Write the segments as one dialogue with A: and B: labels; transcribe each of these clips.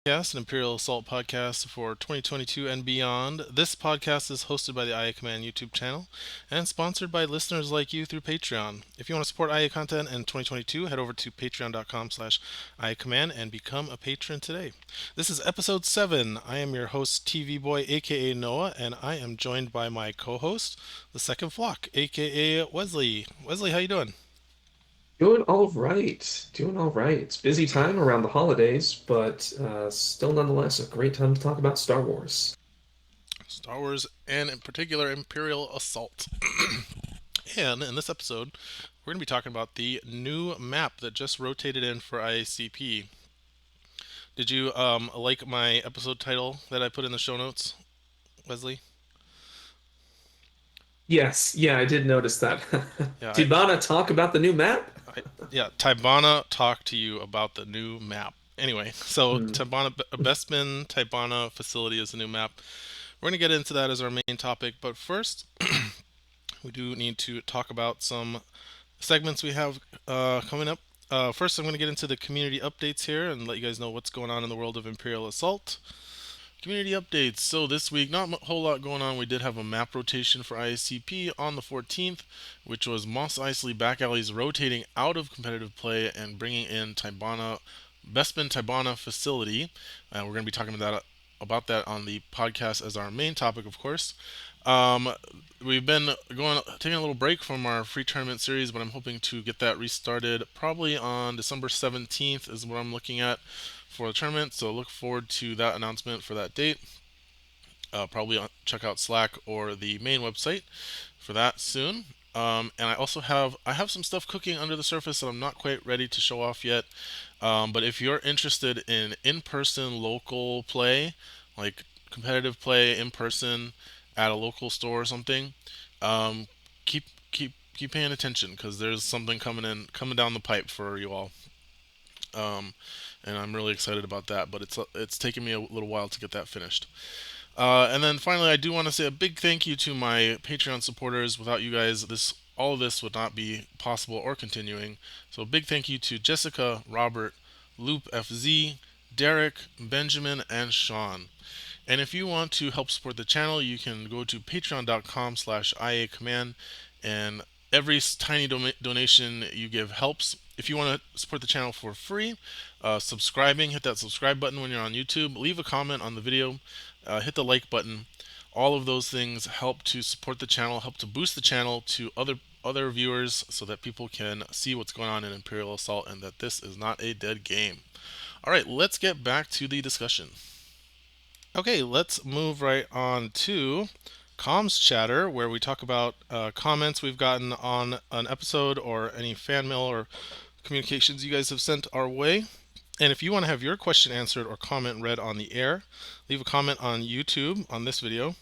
A: Podcast, an Imperial Assault podcast for 2022 and beyond. This podcast is hosted by the IACommand YouTube channel and sponsored by listeners like you through Patreon. If you want to support IA content in 2022, head over to patreon.com/IACommand and become a patron today. This is episode 7. I am your host, TV Boy, aka Noah, and I am joined by my co-host, the Second Flock, aka Wesley. Wesley, how you doing?
B: Doing all right. Doing all right. It's busy time around the holidays, but still nonetheless a great time to talk about Star Wars.
A: Star Wars, and in particular, Imperial Assault. And in this episode, we're going to be talking about the new map that just rotated in for IACP. Did you like my episode title that I put in the show notes, Wesley?
B: Yes, yeah, I did notice that.
A: Yeah,
B: Tibanna talk about the new map?
A: yeah. Tibanna talked to you about the new map. Anyway, so
B: Hmm.
A: Tibanna Bestman Tibanna facility is the new map. We're going to get into that as our main topic, but first, we do need to talk about some segments we have coming up. First, I'm going to get into the community updates here and let you guys know what's going on in the world of Imperial Assault. Community updates. So this week, not a whole lot going on. We did have a map rotation for ISCP on the 14th, which was Moss Eisley back alleys rotating out of competitive play and bringing in Tibanna, Bespin Tibanna facility. We're going to be talking about that on the podcast as our main topic, of course. Um, we've been taking a little break from our free tournament series, but I'm hoping to get that restarted probably on December 17th is what I'm looking at for the tournament. So look forward to that announcement for that date. Probably check out Slack or the main website for that soon. And I have some stuff cooking under the surface that I'm not quite ready to show off yet. But if you're interested in person local play, like competitive play in person at a local store or something, um, keep paying attention because there's something coming down the pipe for you all. Um, and I'm really excited about that. But it's taken me a little while to get that finished. And then finally, I do want to say a big thank you to my Patreon supporters. Without you guys, this all of this would not be possible or continuing. So a big thank you to Jessica, Robert, Loop FZ, Derek, Benjamin, and Sean. And if you want to help support the channel, you can go to patreon.com/IACommand, and every tiny donation you give helps. If you want to support the channel for free, subscribing, hit that subscribe button when you're on YouTube, leave a comment on the video, hit the like button. All of those things help to support the channel, help to boost the channel to other viewers so that people can see what's going on in Imperial Assault and that this is not a dead game. All right, let's get back to the discussion. Okay, let's move right on to comms chatter, where we talk about comments we've gotten on an episode or any fan mail or communications you guys have sent our way. And if you want to have your question answered or comment read on the air, leave a comment on YouTube on this video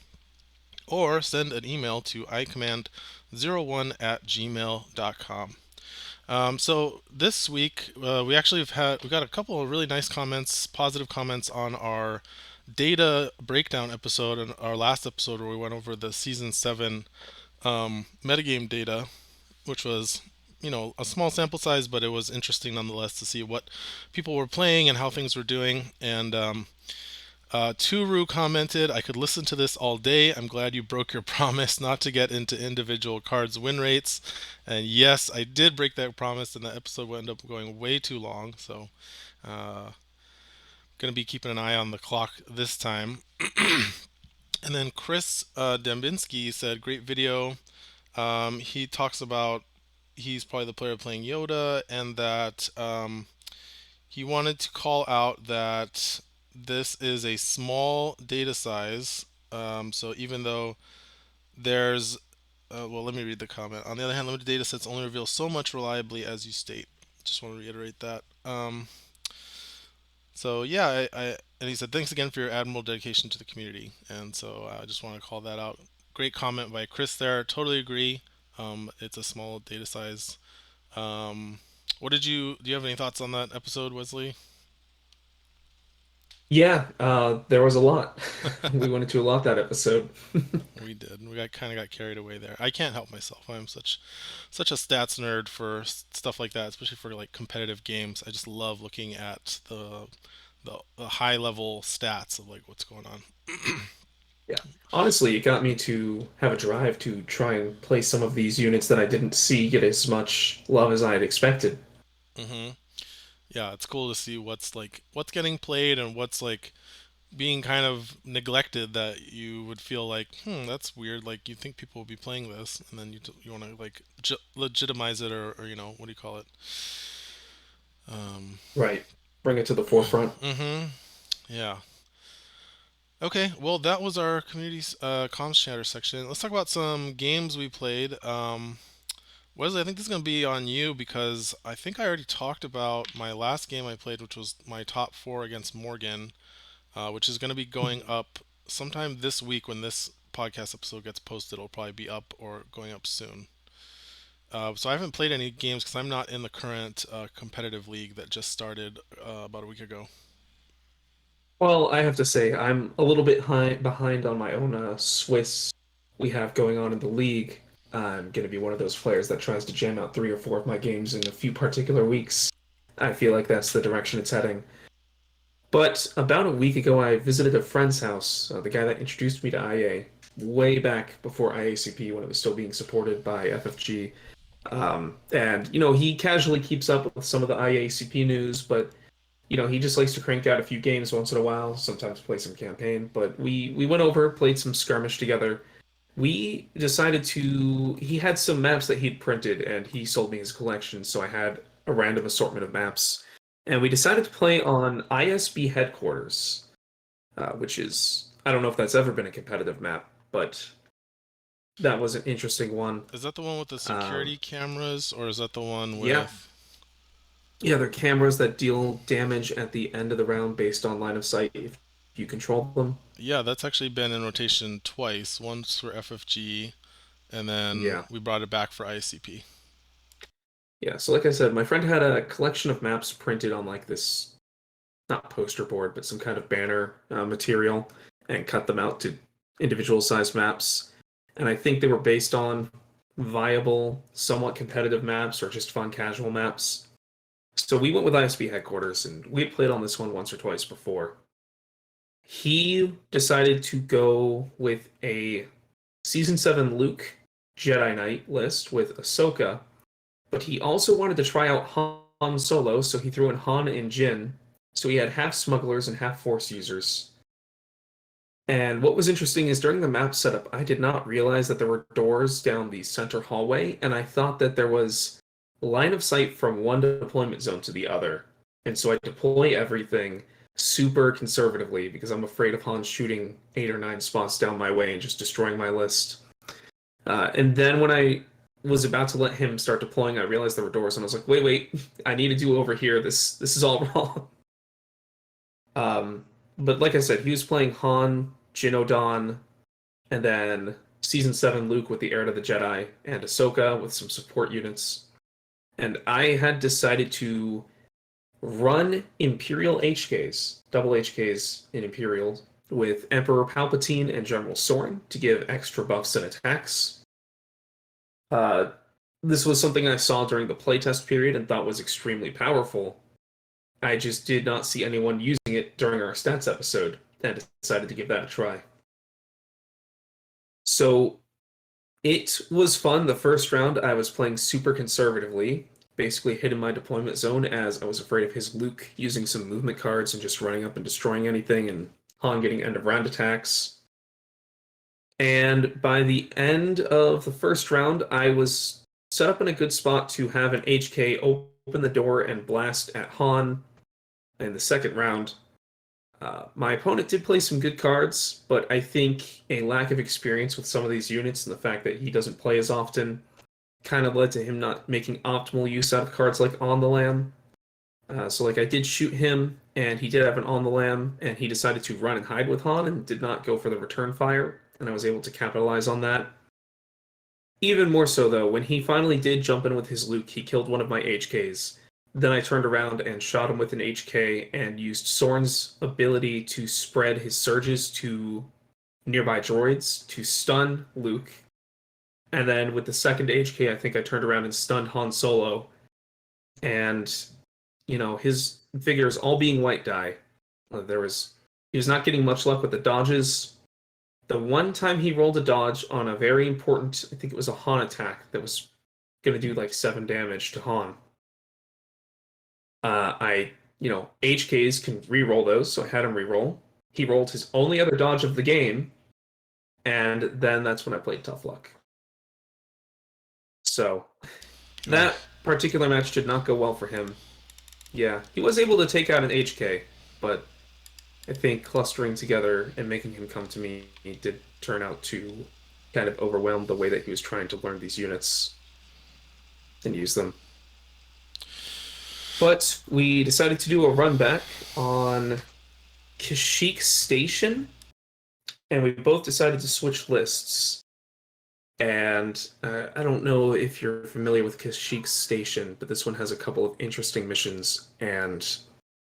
A: or send an email to icommand01@gmail.com. So this week we got a couple of really nice comments, positive comments on our data breakdown episode and our last episode where we went over the season 7 metagame data, which was a small sample size, but it was interesting nonetheless to see what people were playing and how things were doing. And Turu commented, I could listen to this all day. I'm glad you broke your promise not to get into individual cards' win rates. And yes, I did break that promise, and the episode would end up going way too long. So, going to be keeping an eye on the clock this time. And then Chris Dembinski said, great video. He talks about he's probably the player playing Yoda, and that he wanted to call out that this is a small data size. So even though there's, well, let me read the comment. On the other hand, limited data sets only reveal so much reliably as you state. Just want to reiterate that. So yeah, and he said thanks again for your admirable dedication to the community, and so I just want to call that out. Great comment by Chris there. Totally agree. It's a small data size. What did you do? You have any thoughts on that episode, Wesley?
B: Yeah, there was a lot. We went into a lot that episode.
A: We did. We got carried away there. I can't help myself. I'm such a stats nerd for stuff like that, especially for like competitive games. I just love looking at the high level stats of like what's going on.
B: Yeah. Honestly, it got me to have a drive to try and play some of these units that I didn't see get as much love as I had expected.
A: hmm Yeah, it's cool to see what's getting played and what's like being kind of neglected that you would feel like, that's weird. Like you think people will be playing this, and then you want to like legitimize it, or what do you call it? Um,
B: Right. Bring it to the forefront.
A: yeah. Okay, well that was our community comms chatter section. Let's talk about some games we played. Wesley, I think this is going to be on you because I think I already talked about my last game I played, which was my top four against Morgan, which is going to be going up sometime this week when this podcast episode gets posted. It'll probably be up or going up soon. So I haven't played any games because I'm not in the current competitive league that just started about a week ago.
B: Well, I have to say, I'm a little bit behind on my own Swiss we have going on in the league. I'm going to be one of those players that tries to jam out 3 or 4 of my games in a few particular weeks. I feel like that's the direction it's heading. But about a week ago, I visited a friend's house, the guy that introduced me to IA, way back before IACP when it was still being supported by FFG. And, he casually keeps up with some of the IACP news, but he just likes to crank out a few games once in a while, sometimes play some campaign. But we went over, played some skirmish together. We decided to. He had some maps that he'd printed, and he sold me his collection, so I had a random assortment of maps. And we decided to play on ISB headquarters, which is I don't know if that's ever been a competitive map, but that was an interesting one.
A: Is that the one with the
B: Um,
A: security cameras, or is that the one
B: yeah,
A: with?
B: yeah, they're cameras that deal damage at the end of the round based on line of sight if you control them.
A: Yeah, that's actually been in rotation twice. Once for FFG, and then
B: Yeah.
A: we brought it back for ICP.
B: Yeah, so like I said, my friend had a collection of maps printed on like this, not poster board, but some kind of banner material and cut them out to individual sized maps. And I think they were based on viable, somewhat competitive maps or just fun casual maps. So we went with ISB headquarters and we had played on this one once or twice before. He decided to go with a season 7 Luke Jedi Knight list with Ahsoka, but he also wanted to try out Han Solo, so he threw in Han and Jin. So he had half smugglers and half Force users. And what was interesting is during the map setup, I did not realize that there were doors down the center hallway, and I thought that there was line of sight from one deployment zone to the other. And so I deploy everything super conservatively because I'm afraid of Han shooting 8 or 9 spots down my way and just destroying my list. And then when I was about to let him start deploying, I realized there were doors, and I was like, wait, I need to do over here. This is all wrong. Um, but like I said, he was playing Han, Jin Odan, and then Season 7 Luke with the Heir to the Jedi, and Ahsoka with some support units. And I had decided to run Imperial HKs, double HKs in Imperial, with Emperor Palpatine and General Sorin to give extra buffs and attacks. Uh, this was something I saw during the playtest period and thought was extremely powerful. I just did not see anyone using it during our stats episode and decided to give that a try. So it was fun. The first round, I was playing super conservatively, basically hidden my deployment zone as I was afraid of his Luke using some movement cards and just running up and destroying anything, and Han getting end of round attacks. And by the end of the first round, I was set up in a good spot to have an HK open the door and blast at Han in the second round. My opponent did play some good cards, but I think a lack of experience with some of these units and the fact that he doesn't play as often kind of led to him not making optimal use out of cards like On the Lamb. So like I did shoot him, and he did have an On the Lamb, and he decided to run and hide with Han and did not go for the return fire, and I was able to capitalize on that. Even more so though, when he finally did jump in with his Luke, he killed one of my HKs. Then I turned around and shot him with an HK and used Soren's ability to spread his surges to nearby droids to stun Luke. And then with the second HK, I think I turned around and stunned Han Solo. And, his figures all being white die. There was he was not getting much luck with the dodges. The one time he rolled a dodge on a very important, I think it was a Han attack that was going to do like 7 damage to Han. HKs can re-roll those, so I had him re-roll. He rolled his only other dodge of the game, and then that's when I played Tough Luck. So
A: Oh,
B: that particular match did not go well for him. Yeah, he was able to take out an HK, but I think clustering together and making him come to me did turn out to kind of overwhelm the way that he was trying to learn these units and use them. But we decided to do a run back on Kashyyyk Station, and we both decided to switch lists. And I don't know if you're familiar with Kashyyyk Station, but this one has a couple of interesting missions, and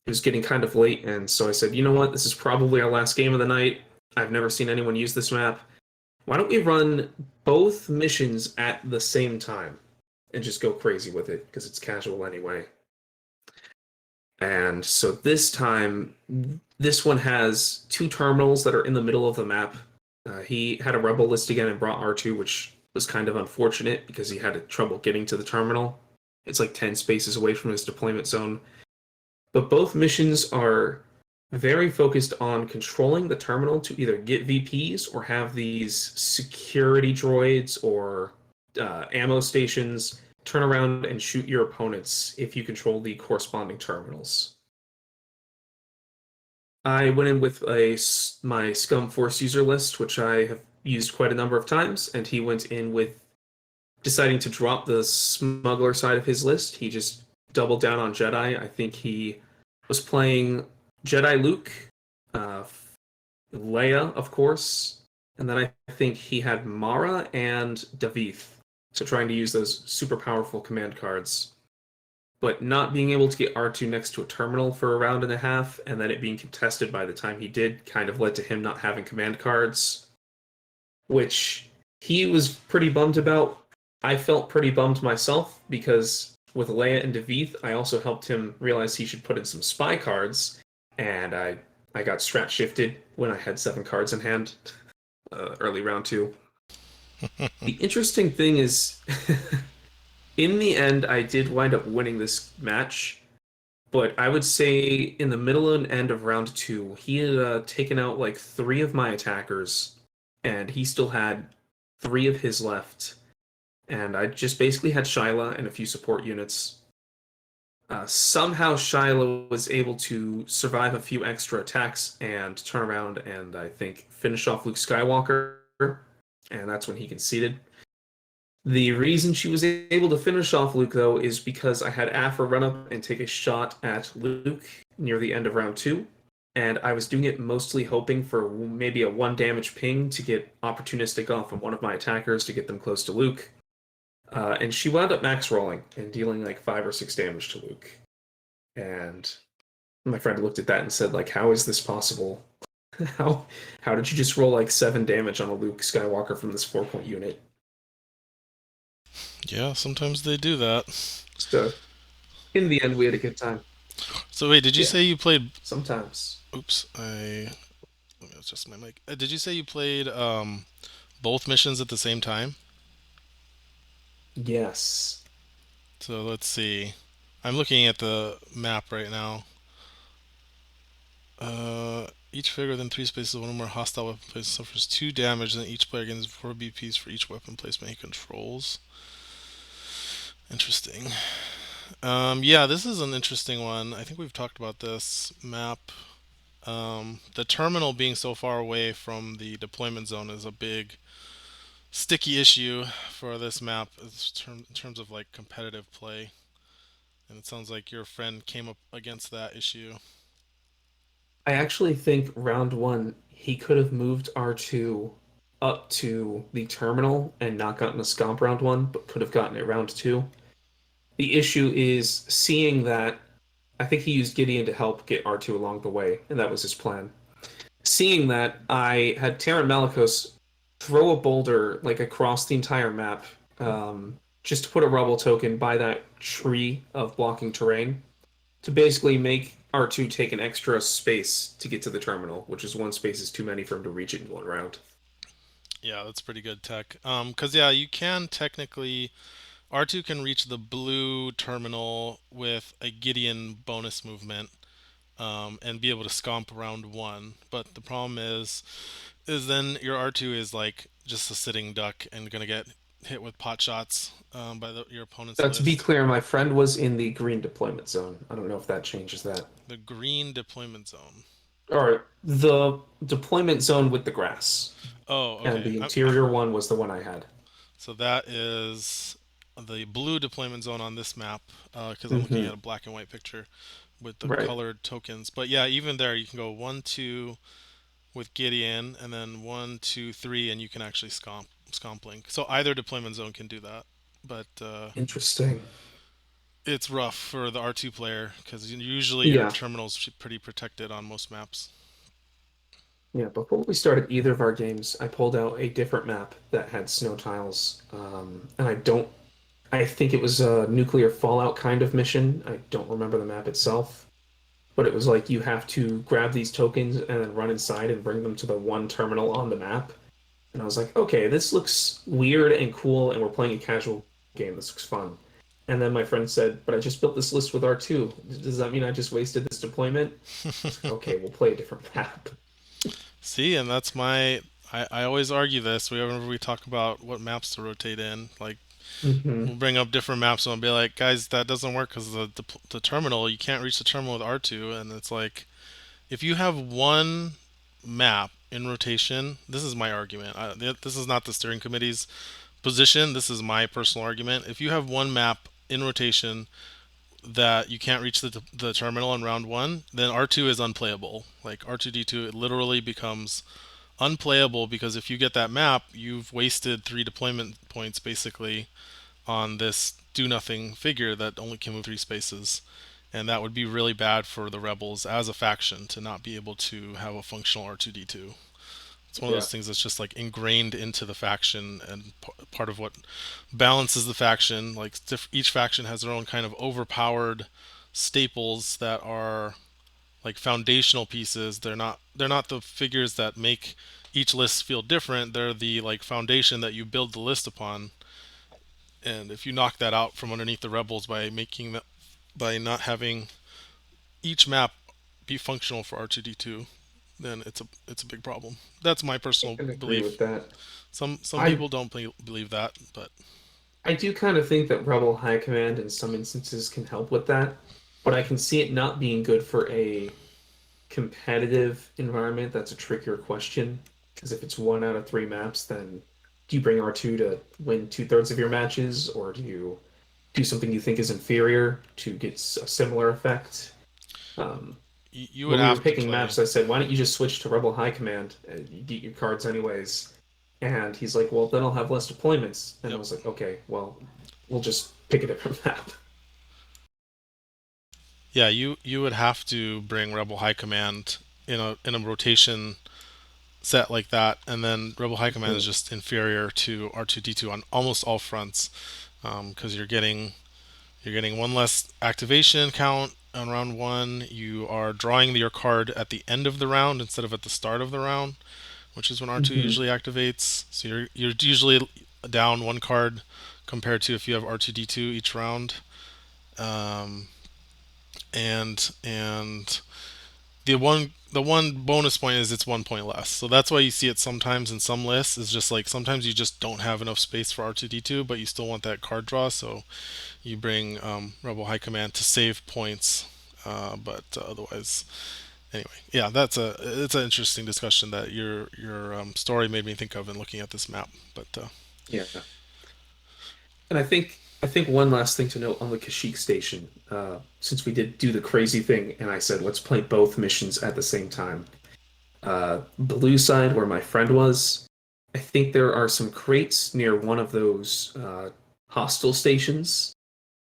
B: it was getting kind of late, and so I said, you know what, this is probably our last game of the night. I've never seen anyone use this map. Why don't we run both missions at the same time and just go crazy with it, because it's casual anyway. And so this time, this one has two terminals that are in the middle of the map. He had a rebel list again and brought R2, which was kind of unfortunate because he had trouble getting to the terminal. It's like 10 spaces away from his deployment zone. But both missions are very focused on controlling the terminal to either get VPs or have these security droids or ammo stations turn around and shoot your opponents if you control the corresponding terminals. I went in with my Scum Force user list, which I have used quite a number of times, and he went in with deciding to drop the smuggler side of his list. He just doubled down on Jedi. I think he was playing Jedi Luke, uh, Leia, of course, and then I think he had Mara and Davith. So trying to use those super powerful command cards, but not being able to get R2 next to a terminal for a round and a half, and then it being contested by the time he did, kind of led to him not having command cards, which he was pretty bummed about. I felt pretty bummed myself because with Leia and Davith, I also helped him realize he should put in some spy cards, and I got strat shifted when I had 7 cards in hand, early round two. The interesting thing is, in the end, I did wind up winning this match, but I would say in the middle and end of round two, he had taken out like 3 of my attackers, and he still had 3 of his left. And I just basically had Shyla and a few support units. Somehow Shyla was able to survive a few extra attacks and turn around and I think finish off Luke Skywalker, and that's when he conceded. The reason she was able to finish off Luke, though, is because I had Afra run up and take a shot at Luke near the end of round two, and I was doing it mostly hoping for maybe a 1 damage ping to get opportunistic off of one of my attackers to get them close to Luke. And she wound up max rolling and dealing like 5 or 6 damage to Luke. And my friend looked at that and said, like, how is this possible? how how did you just roll like 7 damage on a Luke Skywalker from this 4 point unit?
A: yeah, sometimes they do that.
B: So in the end, we had a good time.
A: So wait, did you
B: Yeah,
A: say you played?
B: sometimes.
A: Oops, let me adjust my mic. Did you say you played both missions at the same time?
B: Yes.
A: So let's see. I'm looking at the map right now. Each figure within 3 spaces of one or more hostile weapon placement suffers 2 damage, and each player gains 4 BPs for each weapon placement he controls. Interesting. Yeah, this is an interesting one. I think we've talked about this map. The terminal being so far away from the deployment zone is a big sticky issue for this map in terms of like competitive play. And it sounds like your friend came up against that issue.
B: I actually think round one, he could have moved R2 up to the terminal and not gotten a scomp round one, but could have gotten it round two. The issue is seeing that I think he used Gideon to help get R2 along the way, and that was his plan. Seeing that, I had Terran Malicos throw a boulder like across the entire map, just to put a rubble token by that tree of blocking terrain to basically make R2 take an extra space to get to the terminal, which is one space is too many for him to reach it in one round.
A: Yeah, that's pretty good tech. Because yeah, you can technically R2 can reach the blue terminal with a Gideon bonus movement, and be able to scomp round one. But the problem is then your R2 is like just a sitting duck and gonna get hit with pot shots, by your opponent's
B: To be
A: list.
B: clear, my friend was in the green deployment zone. I don't know if that changes that.
A: The green deployment zone.
B: Or the deployment zone with the grass.
A: Oh,
B: And
A: okay.
B: the interior one was the one I had.
A: So that is the blue deployment zone on this map, because I'm looking at
B: Hmm.
A: a black and white picture with the
B: Right.
A: colored tokens. But yeah, even there you can go 1, 2 with Gideon, and then 1, 2, 3, and you can actually scomp link. So either deployment zone can do that, but
B: Interesting.
A: it's rough for the R2 player because usually your
B: Yeah.
A: terminal's pretty protected on most maps.
B: Yeah. Before we started either of our games, I pulled out a different map that had snow tiles. And I think it was a nuclear fallout kind of mission. I don't remember the map itself, but it was like you have to grab these tokens and then run inside and bring them to the one terminal on the map. And I was like, okay, this looks weird and cool, and we're playing a casual game. This looks fun. And then my friend said, but I just built this list with R2. Does that mean I just wasted this deployment? I was like, okay, we'll play a different map.
A: See, and that's my. I always argue this whenever we talk about what maps to rotate in. Like, we'll
B: Hmm.
A: bring up different maps and I'll be like, guys, that doesn't work because the terminal, you can't reach the terminal with R2. And it's like, if you have one map in rotation, this is my argument. This is not the steering committee's position. This is my personal argument. If you have one map in rotation that you can't reach the terminal in round one, then R2 is unplayable. Like R2D2, it literally becomes unplayable because if you get that map, you've wasted 3 deployment points basically on this do nothing figure that only can move 3 spaces. And that would be really bad for the rebels as a faction to not be able to have a functional R2D2. It's one of
B: Yeah.
A: those things that's just like ingrained into the faction and part of what balances the faction. Like each faction has their own kind of overpowered staples that are like foundational pieces. They're not the figures that make each list feel different. They're the like foundation that you build the list upon. And if you knock that out from underneath the rebels by making that by not having each map be functional for R2D2, then it's a big problem. That's my
B: I
A: personal
B: can agree with
A: belief.
B: that.
A: Some
B: I
A: people don't believe that, but
B: I do kind of think that Rebel High Command in some instances can help with that, but I can see it not being good for a competitive environment. That's a trickier question because if it's one out of three maps, then do you bring R2 to win two-thirds of your matches, or do you do something you think is inferior to get a similar effect? Um,
A: you would
B: when we were
A: have to
B: picking
A: play.
B: maps, I said, why don't you just switch to Rebel High Command? You get your cards anyways. And he's like, well, then I'll have less deployments. And I
A: Yep.
B: was like, okay, well, we'll just pick a different map.
A: Yeah, you would have to bring Rebel High Command in a rotation set like that, and then Rebel High Command is
B: Mhm.
A: just inferior to R2D2 on almost all fronts, because you're getting one less activation count on round one. You are drawing your card at the end of the round instead of at the start of the round, which is when R2
B: Mhm.
A: usually activates. So you're usually down one card compared to if you have R2D2 each round. Um, and the one bonus point is it's 1 point less. So that's why you see it sometimes in some lists. Is just like sometimes you just don't have enough space for R2D2, but you still want that card draw. So you bring Rebel High Command to save points. But otherwise, anyway, yeah, it's an interesting discussion that your story made me think of in looking at this map. But
B: Yeah. And I think one last thing to note on the Kashyyyk station, since we did do the crazy thing, and I said let's play both missions at the same time. Blue side where my friend was, I think there are some crates near one of those hostile stations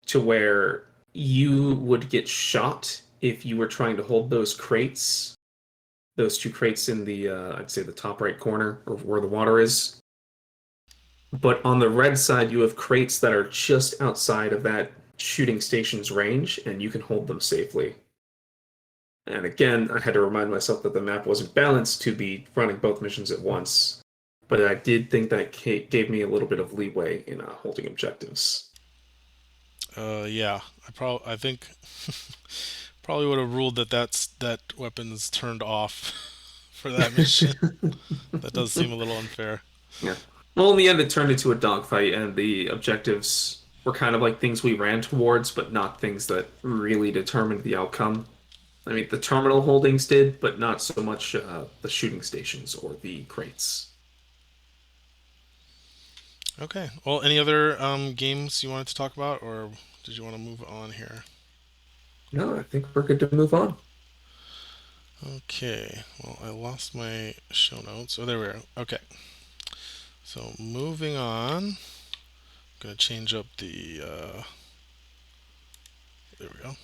B: to where you would get shot if you were trying to hold those crates, those two crates in the I'd say the top right corner of where the water is. But on the red side, you have crates that are just outside of that shooting station's range, and you can hold them safely. And again, I had to remind myself that the map wasn't balanced to be running both missions at once. But I did think that gave me a little bit of leeway in holding objectives.
A: Yeah, I think probably would have ruled that that weapon's turned off for that mission. That does seem a little unfair.
B: Yeah. Well, in the end, it turned into a dogfight, and the objectives were kind of like things we ran towards, but not things that really determined the outcome. I mean, the terminal holdings did, but not so much the shooting stations or the crates.
A: Okay. Well, any other games you wanted to talk about, or did you want to move on here?
B: No, I think we're good to move on.
A: Okay. Well, I lost my show notes. Oh, there we are. Okay. So moving on. I'm gonna change up the. There we go.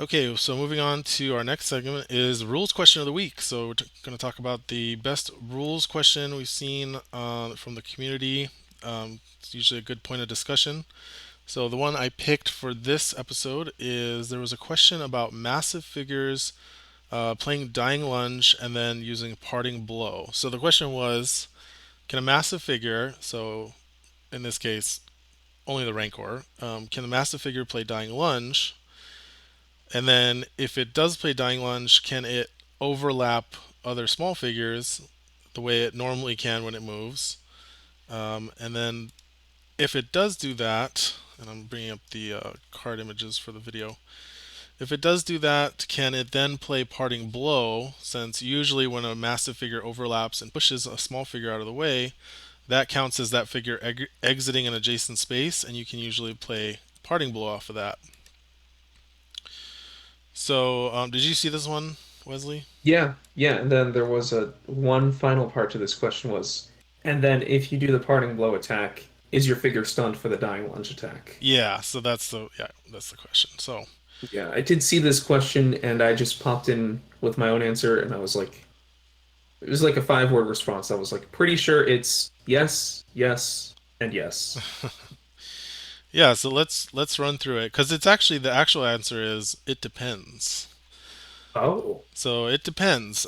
A: Okay, so moving on to our next segment is rules question of the week. So we're going to talk about the best rules question we've seen from the community. It's usually a good point of discussion. So the one I picked for this episode is there was a question about massive figures playing Dying Lunge and then using Parting Blow. So the question was, can a massive figure, so in this case only the Rancor, can the massive figure play Dying Lunge? And then if it does play Dying Lunge, can it overlap other small figures the way it normally can when it moves? And then if it does do that, and I'm bringing up the card images for the video. If it does do that, can it then play Parting Blow? Since usually when a massive figure overlaps and pushes a small figure out of the way, that counts as that figure exiting an adjacent space, and you can usually play Parting Blow off of that. So, did you see this one, Wesley?
B: Yeah, yeah, and then there was a one final part to this question was, and then if you do the parting blow attack, is your figure stunned for the dying lunge attack?
A: Yeah, so that's the question. So,
B: Yeah, I did see this question and I just popped in with my own answer and I was like, it was like a 5 word response. I was like, pretty sure it's yes, yes, and yes.
A: yeah, so let's run through it because it's actually the actual answer is it depends.
B: Oh,
A: So it depends.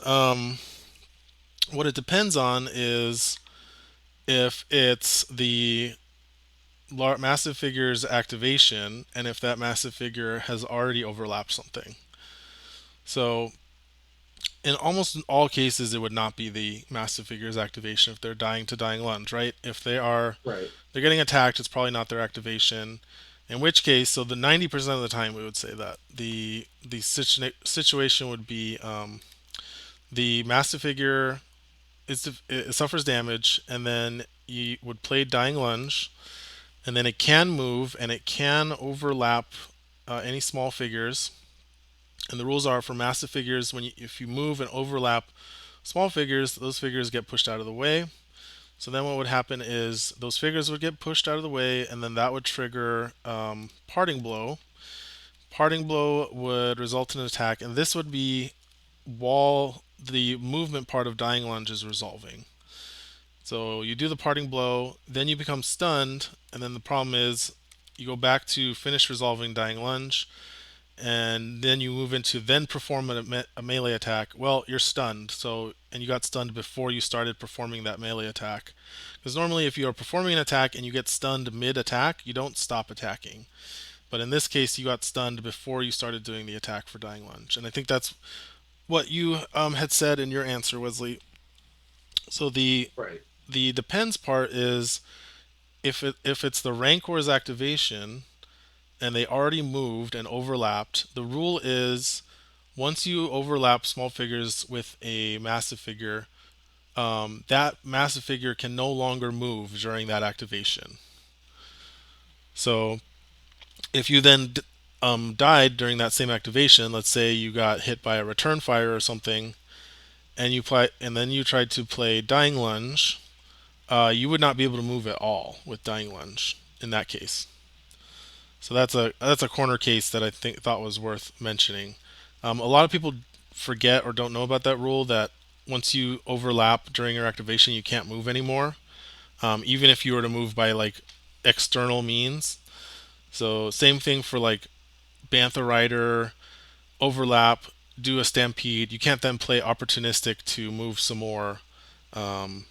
A: What it depends on is if it's the massive figure's activation and if that massive figure has already overlapped something. So in almost all cases, it would not be the massive figure's activation if they're dying to Dying Lunge, right? If
B: right.
A: they're getting attacked, it's probably not their activation. In which case, so the 90% of the time, we would say that the situation would be the massive figure it suffers damage, and then you would play Dying Lunge, and then it can move and it can overlap any small figures. And the rules are for massive figures, if you move and overlap small figures, those figures get pushed out of the way. So then what would happen is those figures would get pushed out of the way, and then that would trigger Parting Blow. Parting Blow would result in an attack, and this would be while the movement part of Dying Lunge is resolving. So you do the Parting Blow, then you become stunned, and then the problem is you go back to finish resolving Dying Lunge, and then you move into then perform a melee attack. Well, you're stunned, so and you got stunned before you started performing that melee attack. Because normally, if you are performing an attack and you get stunned mid attack, you don't stop attacking. But in this case, you got stunned before you started doing the attack for Dying Lunge, and I think that's what you had said in your answer, Wesley. So
B: Right.
A: the depends part is if it's the Rancor's activation and they already moved and overlapped, the rule is once you overlap small figures with a massive figure, that massive figure can no longer move during that activation. So if you then died during that same activation, let's say you got hit by a return fire or something, and then you tried to play Dying Lunge, you would not be able to move at all with Dying Lunge in that case. So that's a corner case that I thought was worth mentioning. A lot of people forget or don't know about that rule that once you overlap during your activation, you can't move anymore, even if you were to move by like external means. So same thing for like Bantha Rider, overlap, do a stampede. You can't then play opportunistic to move some more. Um,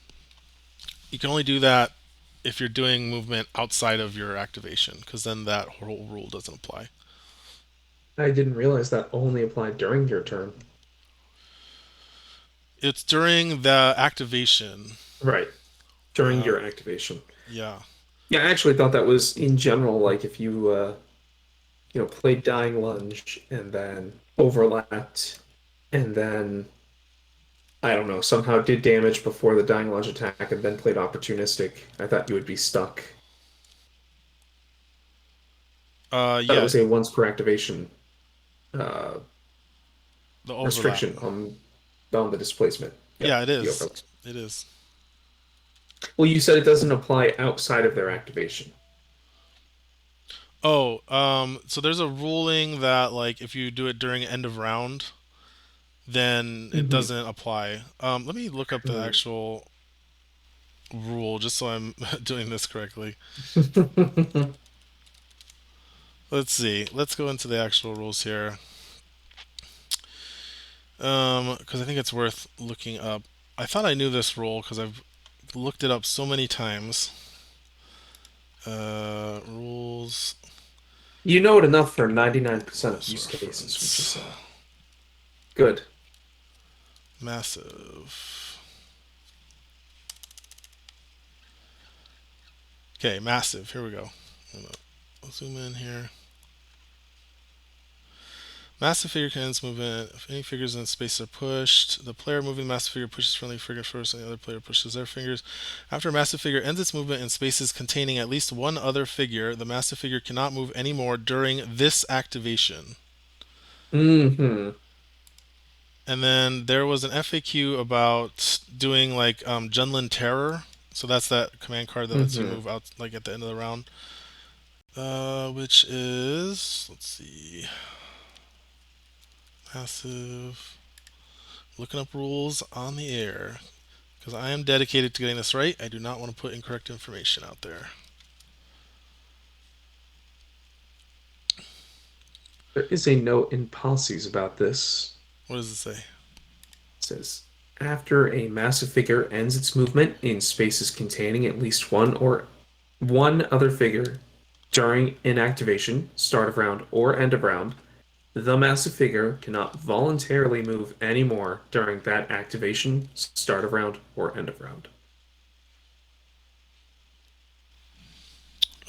A: you can only do that if you're doing movement outside of your activation, because then that whole rule doesn't apply.
B: I didn't realize that only applied during your turn.
A: It's during the activation.
B: Right, during
A: Uh,
B: your activation.
A: yeah.
B: Yeah, I actually thought that was in general, like if you played Dying Lunge and then overlapped and then I don't know, somehow did damage before the Dying Lunge attack and then played opportunistic, I thought you would be stuck. That
A: Yeah.
B: was a once per activation uh,
A: The overlap.
B: restriction on the displacement.
A: Yeah,
B: Yep,
A: it
B: the
A: is.
B: overlap.
A: It is.
B: Well, you said it doesn't apply outside of their activation.
A: Oh, so there's a ruling that like if you do it during end of round, then it
B: Hmm.
A: doesn't apply. Let me look up the actual rule just so I'm doing this correctly. Let's see. Let's go into the actual rules here. Because I think it's worth looking up. I thought I knew this rule because I've looked it up so many times. Rules,
B: You know it enough for 99% of
A: cross
B: use cases, which is
A: reference,
B: good.
A: massive. Okay, massive. Here we go. I'll zoom in here. Massive figure can ends movement. If any figures in space are pushed, the player moving the massive figure pushes friendly figure first, and the other player pushes their fingers. After a massive figure ends its movement in spaces containing at least one other figure, the massive figure cannot move anymore during this activation.
B: Hmm.
A: And then there was an FAQ about doing like Junlin Terror. So that's that command card that lets you
B: Hmm.
A: move out like at the end of the round. Which is, let's see, massive. Looking up rules on the air because I am dedicated to getting this right. I do not want to put incorrect information out there.
B: There is a note in policies about this.
A: What does it say?
B: It says, after a massive figure ends its movement in spaces containing at least one or one other figure during inactivation, start of round, or end of round, the massive figure cannot voluntarily move anymore during that activation, start of round, or end of round.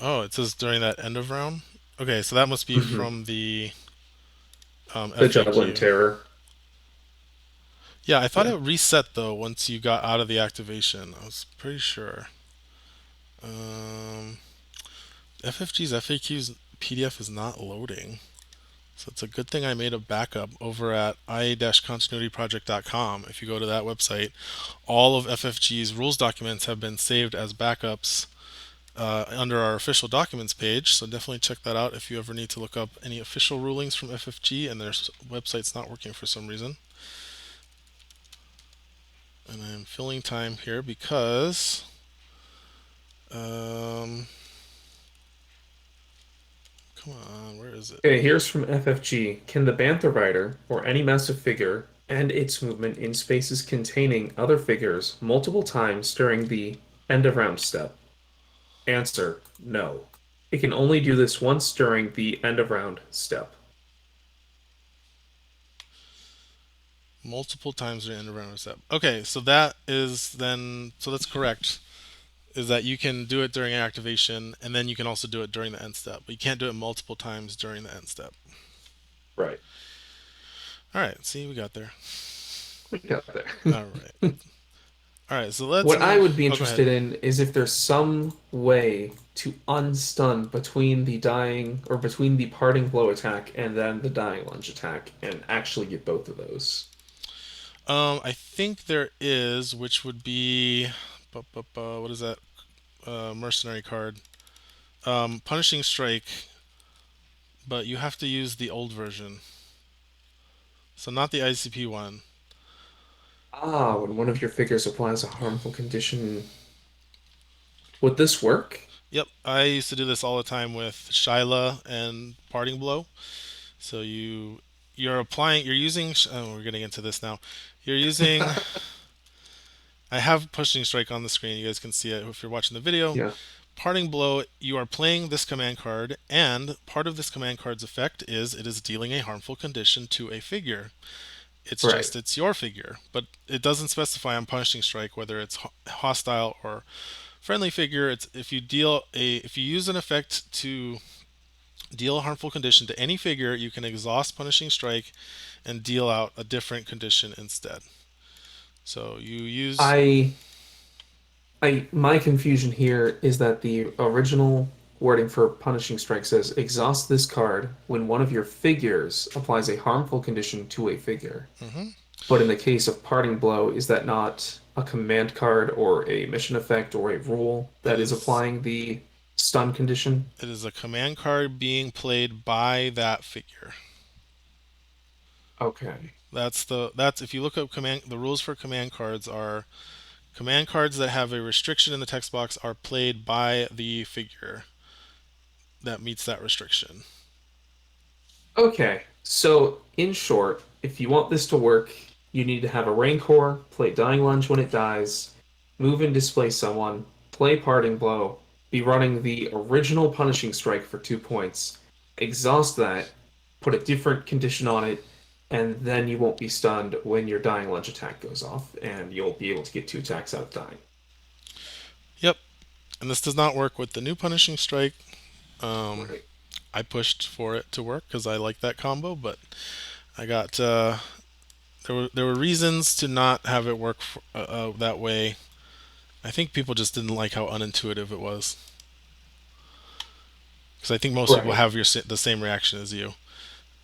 A: Oh, it says during that end of round. Okay, so that must be
B: Hmm.
A: from the
B: The Juggling
A: FAQ.
B: Terror.
A: Yeah, I thought
B: Yeah.
A: it reset though once you got out of the activation. I was pretty sure. Um, FFG's FAQ's PDF is not loading. So it's a good thing I made a backup over at ia-continuityproject.com. If you go to that website, all of FFG's rules documents have been saved as backups under our official documents page. So definitely check that out if you ever need to look up any official rulings from FFG and their website's not working for some reason. And I'm filling time here because um, come on, where is it?
B: Okay, here's from FFG. Can the Bantha Rider, or any massive figure, end its movement in spaces containing other figures multiple times during the end of round step? Answer, no. It can only do this once during the end of round step.
A: Multiple times during end of round step. Okay, so that is then so that's correct. Is that you can do it during activation and then you can also do it during the end step, but you can't do it multiple times during the end step.
B: Right.
A: All right, see, we got there.
B: We got
A: All right.
B: there.
A: All right, so let's
B: What I
A: move.
B: would be
A: Oh, go ahead.
B: interested in is if there's some way to unstun between the dying or between the parting blow attack and then the dying lunge attack and actually get both of those.
A: I think there is, which would be, what is that? Mercenary card. Punishing strike, but you have to use the old version, so not the ICP one.
B: Ah, when one of your figures applies a harmful condition, would this work?
A: Yep, I used to do this all the time with Shyla and Parting Blow. So you're using. Oh, we're getting into this now. You're using. I have pushing strike on the screen. You guys can see it if you're watching the video.
B: Yeah,
A: Parting blow. You are playing this command card, and part of this command card's effect is it is dealing a harmful condition to a figure. It's
B: right.
A: just it's your figure, but it doesn't specify on punishing strike whether it's hostile or friendly figure. It's if you use an effect to deal a harmful condition to any figure, you can exhaust punishing strike and deal out a different condition instead. So you use.
B: I my confusion here is that the original wording for punishing strike says exhaust this card when one of your figures applies a harmful condition to a figure.
A: Mhm.
B: But in the case of parting blow, is that not a command card or a mission effect or a rule
A: It
B: that is
A: is
B: applying the stun condition?
A: it is a command card being played by that figure.
B: Okay.
A: That's if you look up command the rules for command cards are command cards that have a restriction in the text box are played by the figure that meets that restriction.
B: Okay, so in short, if you want this to work, you need to have a Rancor, play Dying Lunge when it dies, move and displace someone, play Parting Blow, be running the original Punishing Strike for 2 points, exhaust that, put a different condition on it, and then you won't be stunned when your Dying Lunge attack goes off, and you'll be able to get 2 attacks out of dying.
A: Yep, and this does not work with the new punishing strike. Um,
B: Right.
A: I pushed for it to work because I like that combo, but I got there were reasons to not have it work that way. I think people just didn't like how unintuitive it was. Because I think most people
B: Right.
A: have the same reaction as you.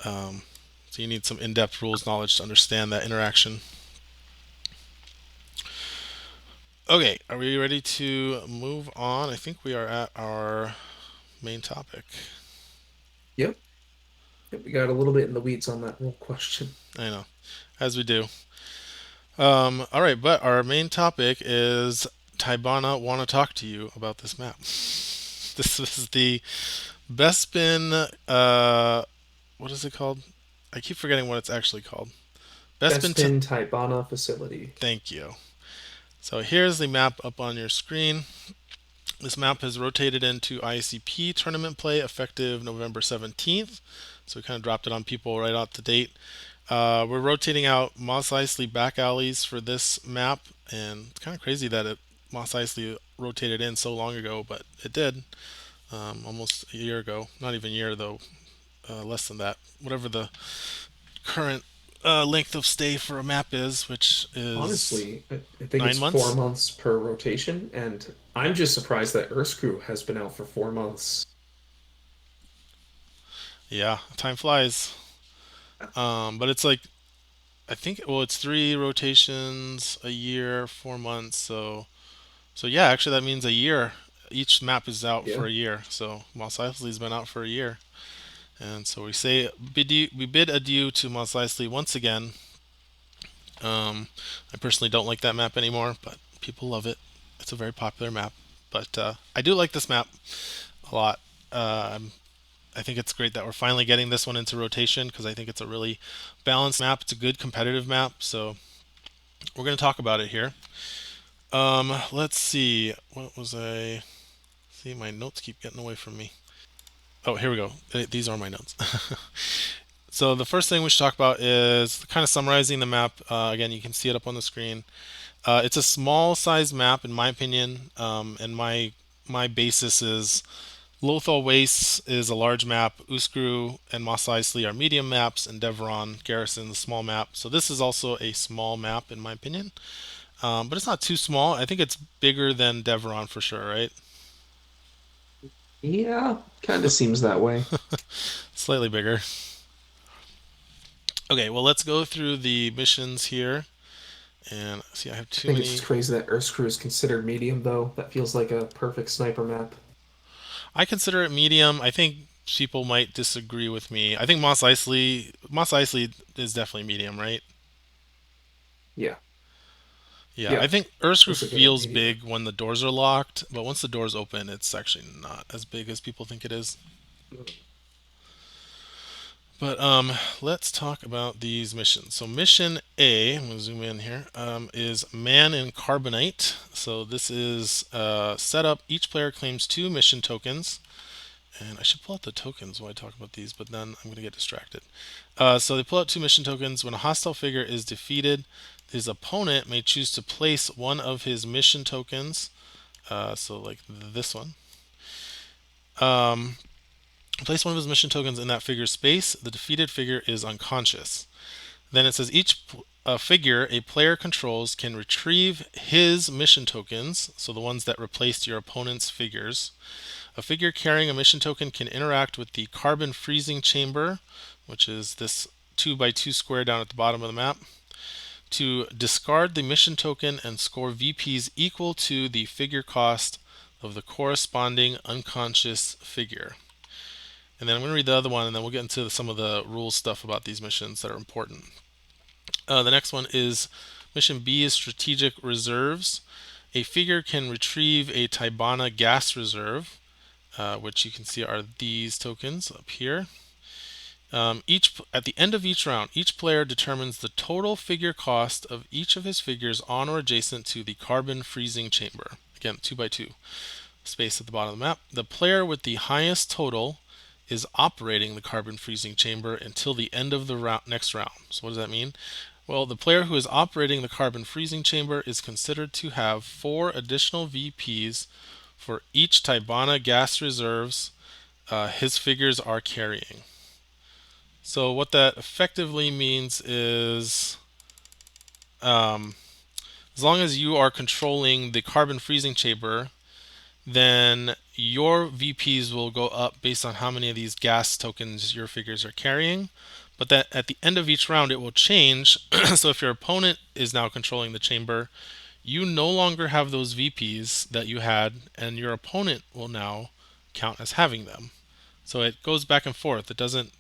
A: Um, so you need some in-depth rules knowledge to understand that interaction. Okay, are we ready to move on? I think we are at our main topic.
B: Yep. Yep, we got a little bit in the weeds on that rule question.
A: I know, as we do. All right, but our main topic is Tibanna want to talk to you about this map. This is the Bespin. What is it called? I keep forgetting what it's actually called. Bespin.
B: Bespin Tibanna facility.
A: Thank you. So here's the map up on your screen. This map has rotated into IACP tournament play effective November 17th. So we kind of dropped it on people right out the date. We're rotating out Mos Eisley back alleys for this map, and it's kind of crazy that Mos Eisley rotated in so long ago, but it did almost a year ago. Not even a year though, less than that. Whatever the current length of stay for a map is, which is
B: Honestly, I think
A: nine
B: it's four
A: months.
B: months per rotation, and I'm just surprised that Earthscrew has been out for 4 months.
A: Yeah, time flies. But it's like I think it's three rotations a year, 4 months. So yeah, actually that means a year. Each map is out for
B: Yeah,
A: a year. So Mos Eisley's been out for a year, and so we bid adieu to Mos Eisley once again. I personally don't like that map anymore, but people love it. It's a very popular map. But I do like this map a lot. Uh, I think it's great that we're finally getting this one into rotation because I think it's a really balanced map. It's a good competitive map. So we're going to talk about it here. Let's see. What was I? See, my notes keep getting away from me. Oh, here we go. These are my notes. So the first thing we should talk about is kind of summarizing the map. Again, you can see it up on the screen. It's a small size map, in my opinion, and my basis is Lothal Wastes is a large map. Uskru and Mos Eisley are medium maps, and Devron Garrison is a small map. So this is also a small map, in my opinion. But it's not too small. I think it's bigger than Devron for sure, right?
B: yeah, kind of seems that way.
A: Slightly bigger. Okay, well, let's go through the missions here. And see, I have
B: I
A: too
B: think it's just
A: many.
B: crazy that Earthscrew is considered medium, though. That feels like a perfect sniper map.
A: I consider it medium. I think people might disagree with me. I think Mos Eisley is definitely medium, right?
B: Yeah,
A: Yeah, I
B: yeah,
A: think Urscrew
B: let's look at it
A: feels
B: medium.
A: big when the doors are locked, but once the doors open, it's actually not as big as people think it is. But let's talk about these missions. So mission A, I'm going to zoom in here, is Man in Carbonite. So this is setup. Each player claims 2 mission tokens. And I should pull out the tokens while I talk about these, but then I'm going to get distracted. So they pull out 2 mission tokens. When a hostile figure is defeated, his opponent may choose to place one of his mission tokens. So like this one. Um, Place one of his mission tokens in that figure's space. The defeated figure is unconscious. Then it says each figure a player controls can retrieve his mission tokens, so the ones that replaced your opponent's figures. A figure carrying a mission token can interact with the carbon freezing chamber, which is this 2 by 2 square down at the bottom of the map, to discard the mission token and score VPs equal to the figure cost of the corresponding unconscious figure. And then I'm going to read the other one, and then we'll get into some of the rules stuff about these missions that are important. The next one is Mission B is Strategic Reserves. A figure can retrieve a Tibanna gas reserve, which you can see are these tokens up here. At the end of each round, each player determines the total figure cost of each of his figures on or adjacent to the carbon freezing chamber. Again, 2 by 2 space at the bottom of the map. The player with the highest total is operating the carbon freezing chamber until the end of the next round. So what does that mean? Well, the player who is operating the carbon freezing chamber is considered to have 4 additional VPs for each Tibanna gas reserves his figures are carrying. So what that effectively means is, as long as you are controlling the carbon freezing chamber, then your VPs will go up based on how many of these gas tokens your figures are carrying. But that at the end of each round, it will change. So if your opponent is now controlling the chamber, you no longer have those VPs that you had, and your opponent will now count as having them. So it goes back and forth. It doesn't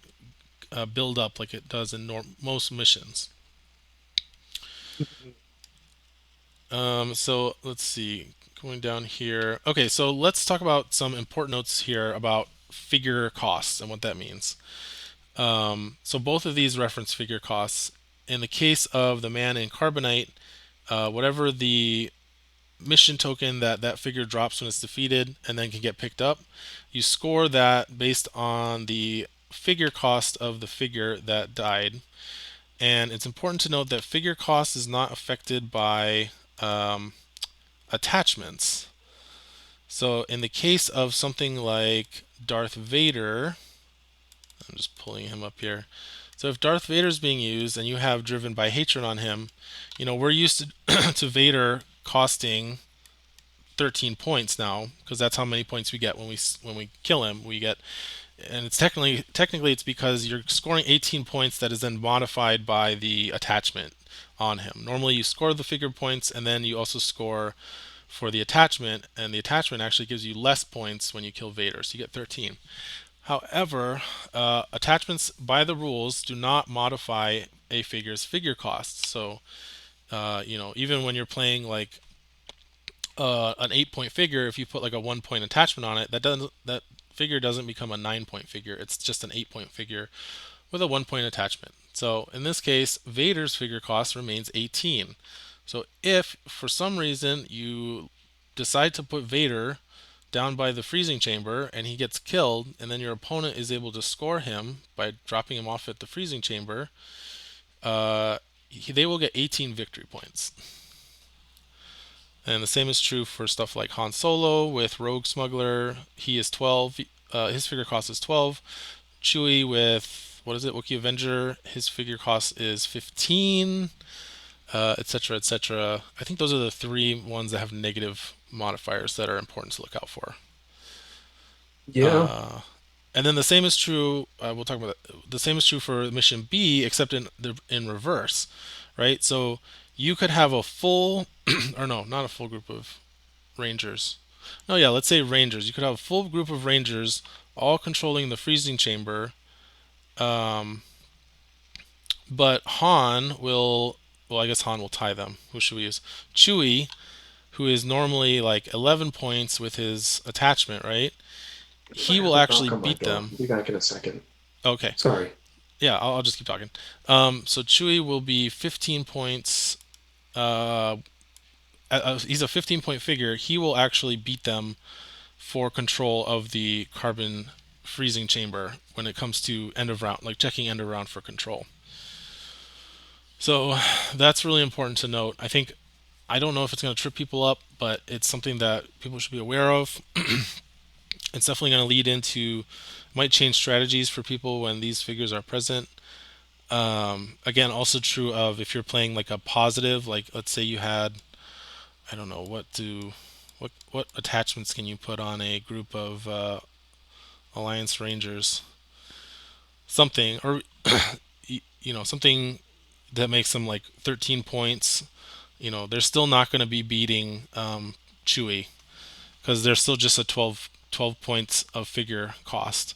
A: build up like it does in most missions. So let's see. Going down here. Okay, so let's talk about some important notes here about figure costs and what that means. So both of these reference figure costs. In the case of the Man in Carbonite, whatever the mission token that that figure drops when it's defeated and then can get picked up, you score that based on the figure cost of the figure that died. And it's important to note that figure cost is not affected by attachments. So in the case of something like Darth Vader, I'm just pulling him up here. So if Darth Vader is being used and you have Driven by Hatred on him, we're used to Vader costing 13 points now, because that's how many points we get when we kill him. We get, and it's technically it's because you're scoring 18 points that is then modified by the attachment on him. Normally you score the figure points and then you also score for the attachment, and the attachment actually gives you less points when you kill Vader, so you get 13. However, attachments by the rules do not modify a figure's figure costs. So, even when you're playing like an 8 point figure, if you put like a 1 point attachment on it, that figure doesn't become a 9 point figure. It's just an 8 point figure with a 1 point attachment. So in this case, Vader's figure cost remains 18. So if for some reason you decide to put Vader down by the freezing chamber and he gets killed, and then your opponent is able to score him by dropping him off at the freezing chamber, they will get 18 victory points. And the same is true for stuff like Han Solo with Rogue Smuggler. He is 12. His figure cost is 12. Chewie with, what is it, Wookiee Avenger, his figure cost is 15, etc., etc. I think those are the 3 ones that have negative modifiers that are important to look out for.
B: Yeah.
A: Uh, and then the same is true. We'll talk about that. The same is true for mission B, except in reverse, right? So you could have a full, or no, not a full group of Rangers. No, yeah, let's say Rangers. You could have a full group of Rangers all controlling the freezing chamber, um, but Han will. Well, I guess Han will tie them. Who should we use? Chewie, who is normally like 11 points with his attachment, right?
B: I
A: He
B: have
A: will
B: a
A: actually
B: knock on my
A: beat
B: door.
A: them.
B: I'll be back in a second.
A: Okay.
B: Sorry.
A: Yeah, I'll just keep talking. So Chewie will be 15 points. Uh, he's a 15-point figure. He will actually beat them for control of the carbon freezing chamber when it comes to end of round, like checking end of round for control. So that's really important to note. I don't know if it's going to trip people up, but it's something that people should be aware of. It's definitely going to lead into, might change strategies for people when these figures are present. Again, also true of if you're playing like a positive, like let's say you had, I don't know, what attachments can you put on a group of Alliance Rangers? Something, or something that makes them like 13 points. They're still not going to be beating Chewie because they're still just a 12 points of figure cost.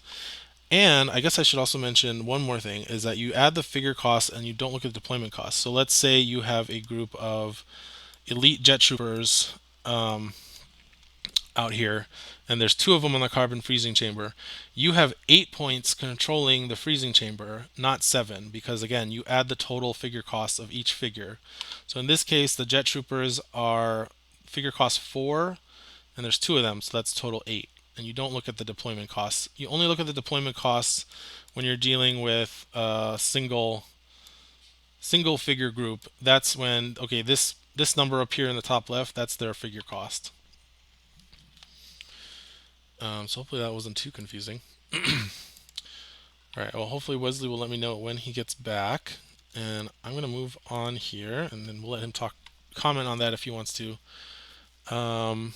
A: And I guess I should also mention one more thing is that you add the figure cost and you don't look at the deployment cost. So let's say you have a group of elite jet troopers um, out here, and there's two of them on the carbon freezing chamber. You have 8 points controlling the freezing chamber, not seven, because again, you add the total figure cost of each figure. So in this case, the jet troopers are figure cost four, and there's two of them, so that's total eight. And you don't look at the deployment costs. You only look at the deployment costs when you're dealing with a single figure group. That's when, okay, this number up here in the top left, that's their figure cost. So hopefully that wasn't too confusing. All right. Well, hopefully Wesley will let me know when he gets back, and I'm gonna move on here, and then we'll let him comment on that if he wants to. Um,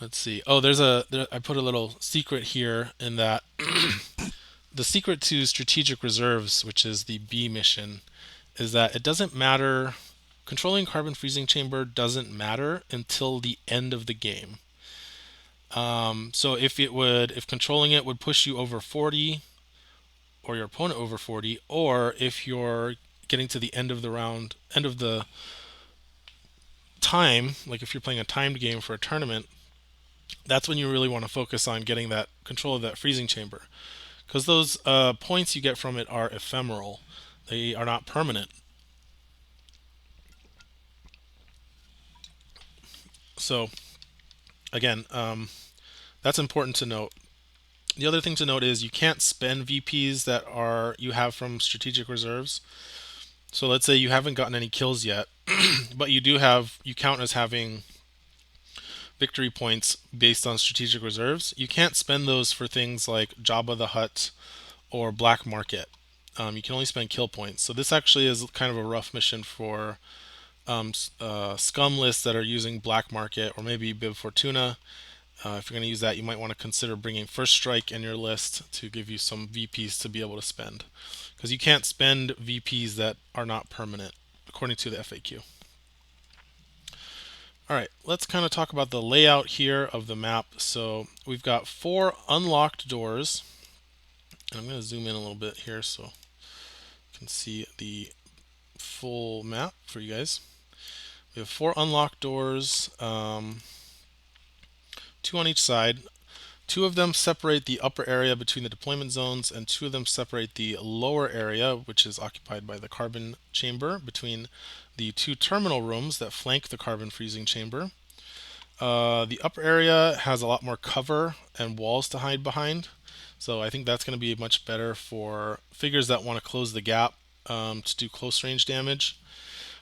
A: let's see. Oh, I put a little secret here in that the secret to strategic reserves, which is the B mission, is that it doesn't matter. Controlling carbon freezing chamber doesn't matter until the end of the game. So if controlling it would push you over 40, or your opponent over 40, or if you're getting to the end of the round, end of the time, like if you're playing a timed game for a tournament, that's when you really want to focus on getting that control of that freezing chamber. Because those points you get from it are ephemeral, they are not permanent. So, again, that's important to note. The other thing to note is you can't spend VPs that are you have from strategic reserves. So let's say you haven't gotten any kills yet, but you count as having victory points based on strategic reserves. You can't spend those for things like Jabba the Hutt or Black Market. You can only spend kill points. So this actually is kind of a rough mission for scum lists that are using Black Market or maybe Bib Fortuna. If you're going to use that, you might want to consider bringing First Strike in your list to give you some VPs to be able to spend. Because you can't spend VPs that are not permanent, according to the FAQ. All right, let's kind of talk about the layout here of the map. So we've got 4 unlocked doors. And I'm going to zoom in a little bit here so you can see the full map for you guys. We have 4 unlocked doors, 2 on each side. 2 of them separate the upper area between the deployment zones, and 2 of them separate the lower area, which is occupied by the carbon chamber, between the 2 terminal rooms that flank the carbon freezing chamber. The upper area has a lot more cover and walls to hide behind, so I think that's going to be much better for figures that want to close the gap to do close range damage.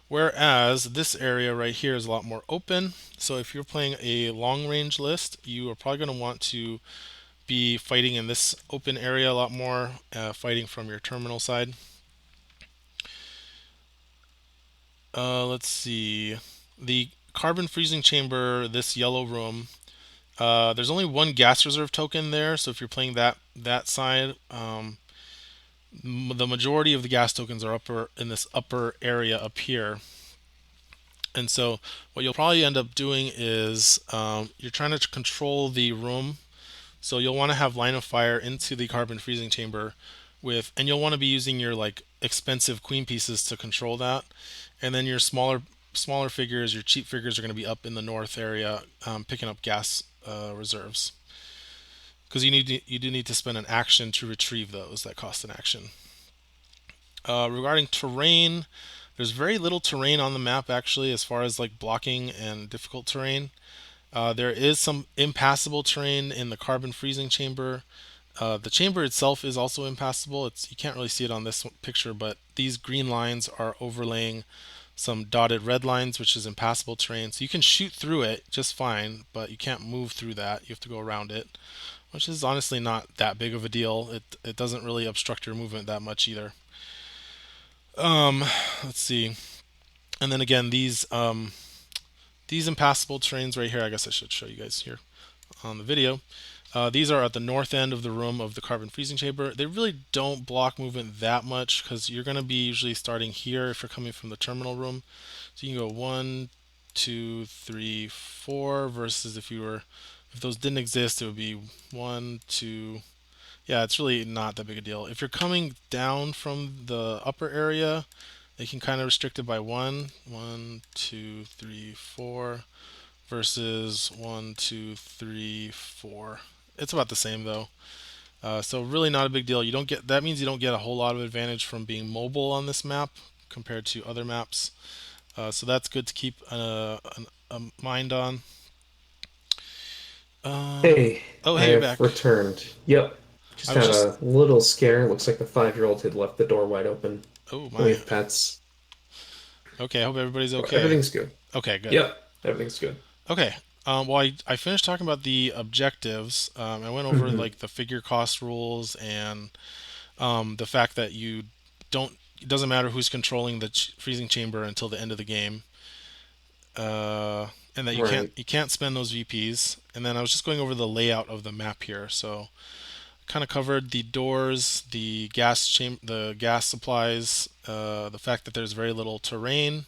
A: Whereas this area right here is a lot more open, so if you're playing a long range list, you are probably going to want to be fighting in this open area a lot more, fighting from your terminal side. Let's see. The carbon freezing chamber, this yellow room, there's only one gas reserve token there, so if you're playing that side, the majority of the gas tokens are in this upper area up here. And so what you'll probably end up doing is you're trying to control the room. So you'll want to have line of fire into the carbon freezing chamber and you'll want to be using your like expensive queen pieces to control that. And then your smaller figures, your cheap figures are going to be up in the north area picking up gas reserves. because you do need to spend an action to retrieve those that cost an action. Regarding terrain, there's very little terrain on the map actually, as far as like blocking and difficult terrain. There is some impassable terrain in the carbon freezing chamber. The chamber itself is also impassable. You can't really see it on this picture, but these green lines are overlaying some dotted red lines, which is impassable terrain. So you can shoot through it just fine, but you can't move through that. You have to go around it, which is honestly not that big of a deal. It doesn't really obstruct your movement that much either. Um, let's see. And then again, these impassable terrains right here. I guess I should show you guys here on the video. These are at the north end of the room of the carbon freezing chamber. They really don't block movement that much because you're going to be usually starting here if you're coming from the terminal room. So you can go 1, 2, 3, 4 versus if those didn't exist, it would be 1, 2. Yeah, it's really not that big a deal. If you're coming down from the upper area, they can kind of restrict it by 1, 2, 3, 4 versus 1, 2, 3, 4. It's about the same though. So really not a big deal. You don't get that means you don't get a whole lot of advantage from being mobile on this map compared to other maps. So that's good to keep a mind on.
B: Hey,
A: Oh,
B: I
A: hey, you're
B: have
A: back.
B: returned. Yep.
A: I
B: Just
A: was
B: had
A: just.
B: a little scare. Looks like the 5-year-old had left the door wide open.
A: Oh
B: We
A: my.
B: have pets.
A: Okay, I hope everybody's
B: But
A: okay.
B: everything's good.
A: Okay, good.
B: Yep. Everything's good.
A: Okay. Well, I finished talking about the objectives. I went over
B: Hmm.
A: like the figure cost rules and the fact that you don't. It doesn't matter who's controlling the freezing chamber until the end of the game, and that
B: Right.
A: you can't spend those VPs. And then I was just going over the layout of the map here. So kind of covered the doors, the gas supplies, the fact that there's very little terrain,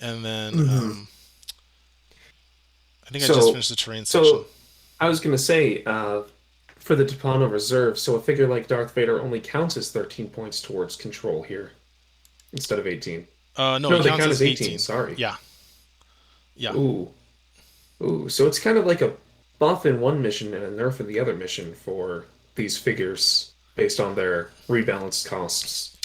A: and then
B: Hmm.
A: I think I just
B: So,
A: finished the terrain section.
B: so I was gonna say, for the Tibanna Reserve, so a figure like Darth Vader only counts as 13 points towards control here instead of 18.
A: No,
B: No,
A: it
B: they
A: counts
B: count
A: as
B: as 18.
A: 18.
B: Sorry.
A: Yeah, yeah,
B: Ooh. Ooh. So it's kind of like a buff in one mission and a nerf in the other mission for these figures based on their rebalanced costs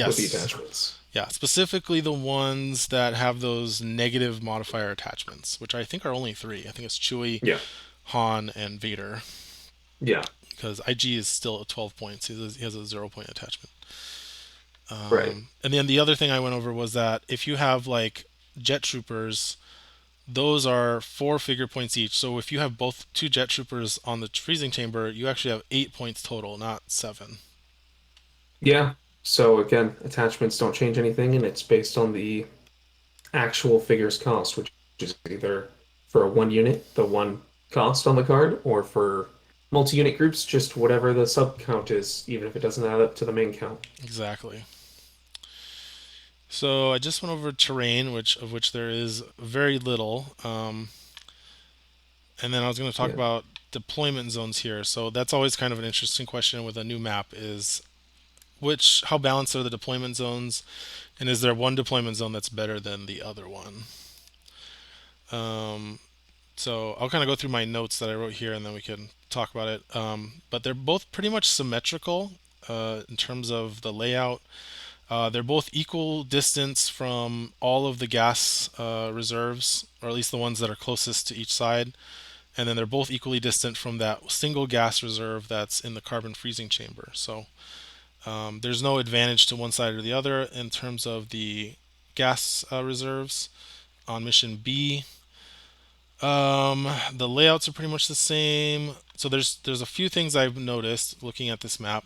B: with the
A: yes,
B: attachments.
A: yeah. Specifically the ones that have those negative modifier attachments, which I think are only three. I think it's Chewie,
B: Yeah.
A: Han, and Vader.
B: Yeah.
A: Because IG is still at 12 points. He has a 0 point attachment.
B: Right.
A: And then the other thing I went over was that if you have like jet troopers, those are 4 figure points each. So if you have both two jet troopers on the freezing chamber, you actually have 8 points total, not 7.
B: Yeah. So again, attachments don't change anything, and it's based on the actual figure's cost, which is either for a one unit, the one cost on the card, or for multi-unit groups, just whatever the sub count is, even if it doesn't add up to the main count.
A: Exactly. So I just went over terrain, which there is very little, and then I was going to talk
B: Yeah.
A: about deployment zones here. So that's always kind of an interesting question with a new map: is which how balanced are the deployment zones, and is there one deployment zone that's better than the other one? Um, so I'll kind of go through my notes that I wrote here, and then we can talk about it. But they're both pretty much symmetrical in terms of the layout. They're both equal distance from all of the gas reserves, or at least the ones that are closest to each side. And then they're both equally distant from that single gas reserve that's in the carbon freezing chamber. So there's no advantage to one side or the other in terms of the gas reserves. On mission B, the layouts are pretty much the same. So there's a few things I've noticed looking at this map.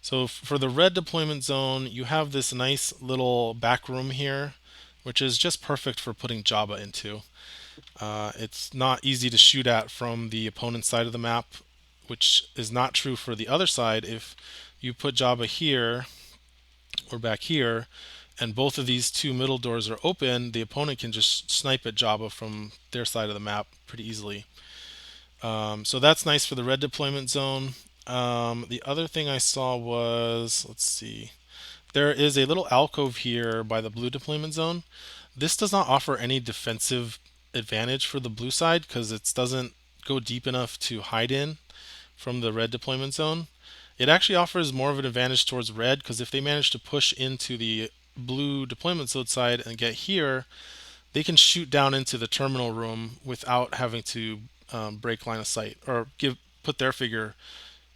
A: So for the red deployment zone, you have this nice little back room here, which is just perfect for putting Jabba into. It's not easy to shoot at from the opponent's side of the map, which is not true for the other side. If you put Jabba here or back here, and both of these two middle doors are open, the opponent can just snipe at Jabba from their side of the map pretty easily. So that's nice for the red deployment zone. The other thing I saw was, let's see, there is a little alcove here by the blue deployment zone. This does not offer any defensive advantage for the blue side because it doesn't go deep enough to hide in from the red deployment zone, it actually offers more of an advantage towards red because if they manage to push into the blue deployment zone side and get here, they can shoot down into the terminal room without having to break line of sight or give put their figure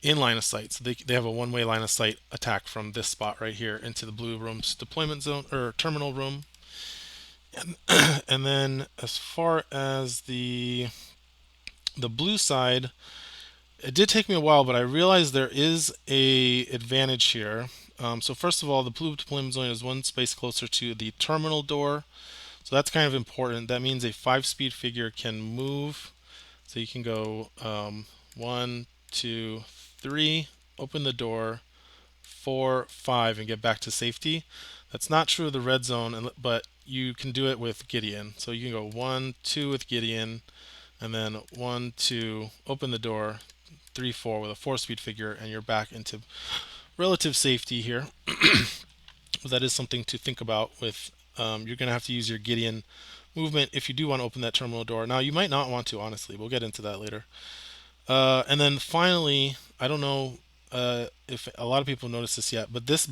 A: in line of sight. So they have a one-way line of sight attack from this spot right here into the blue room's deployment zone or terminal room. And, and then as far as the blue side, it did take me a while, but I realized there is a advantage here. So first of all, the blue deployment zone is one space closer to the terminal door, so that's kind of important. That means a 5-speed figure can move. So you can go 1, 2, 3, open the door, 4, 5, and get back to safety. That's not true of the red zone, but you can do it with Gideon. So you can go 1, 2 with Gideon, and then 1, 2, open the door, 3, 4 with a 4-speed figure, and you're back into relative safety here. But that is something to think about with you're going to have to use your Gideon movement if you do want to open that terminal door. Now, you might not want to, honestly. We'll get into that later. And then finally, I don't know if a lot of people noticed this yet, but this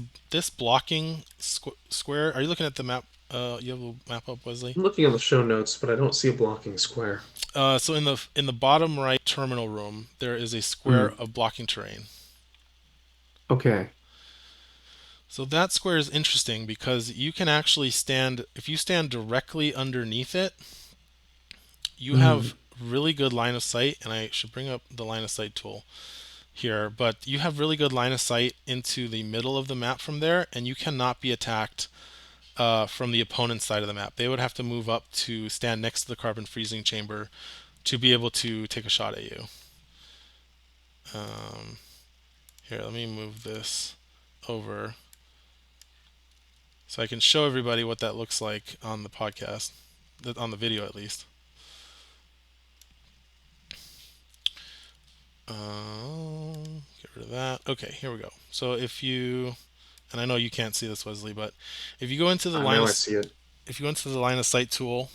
A: blocking square. Are you looking at the map? You have a map up, Wesley.
B: I'm looking on the show notes, but I don't see a blocking square.
A: So in the bottom right terminal room, there is a square
B: Hmm.
A: of blocking terrain.
B: Okay.
A: So that square is interesting because you can actually stand, if you stand directly underneath it, you have
B: Hmm.
A: really good line of sight, and I should bring up the line of sight tool here, but you have really good line of sight into the middle of the map from there, and you cannot be attacked from the opponent's side of the map. They would have to move up to stand next to the carbon freezing chamber to be able to take a shot at you. Um, Here, let me move this over so I can show everybody what that looks like on the podcast, on the video at least. Get rid of that. Okay, here we go. So if you, and I know you can't see this, Wesley, but if you go into the line
B: Now
A: of
B: I see it.
A: if you go into the line of sight tool,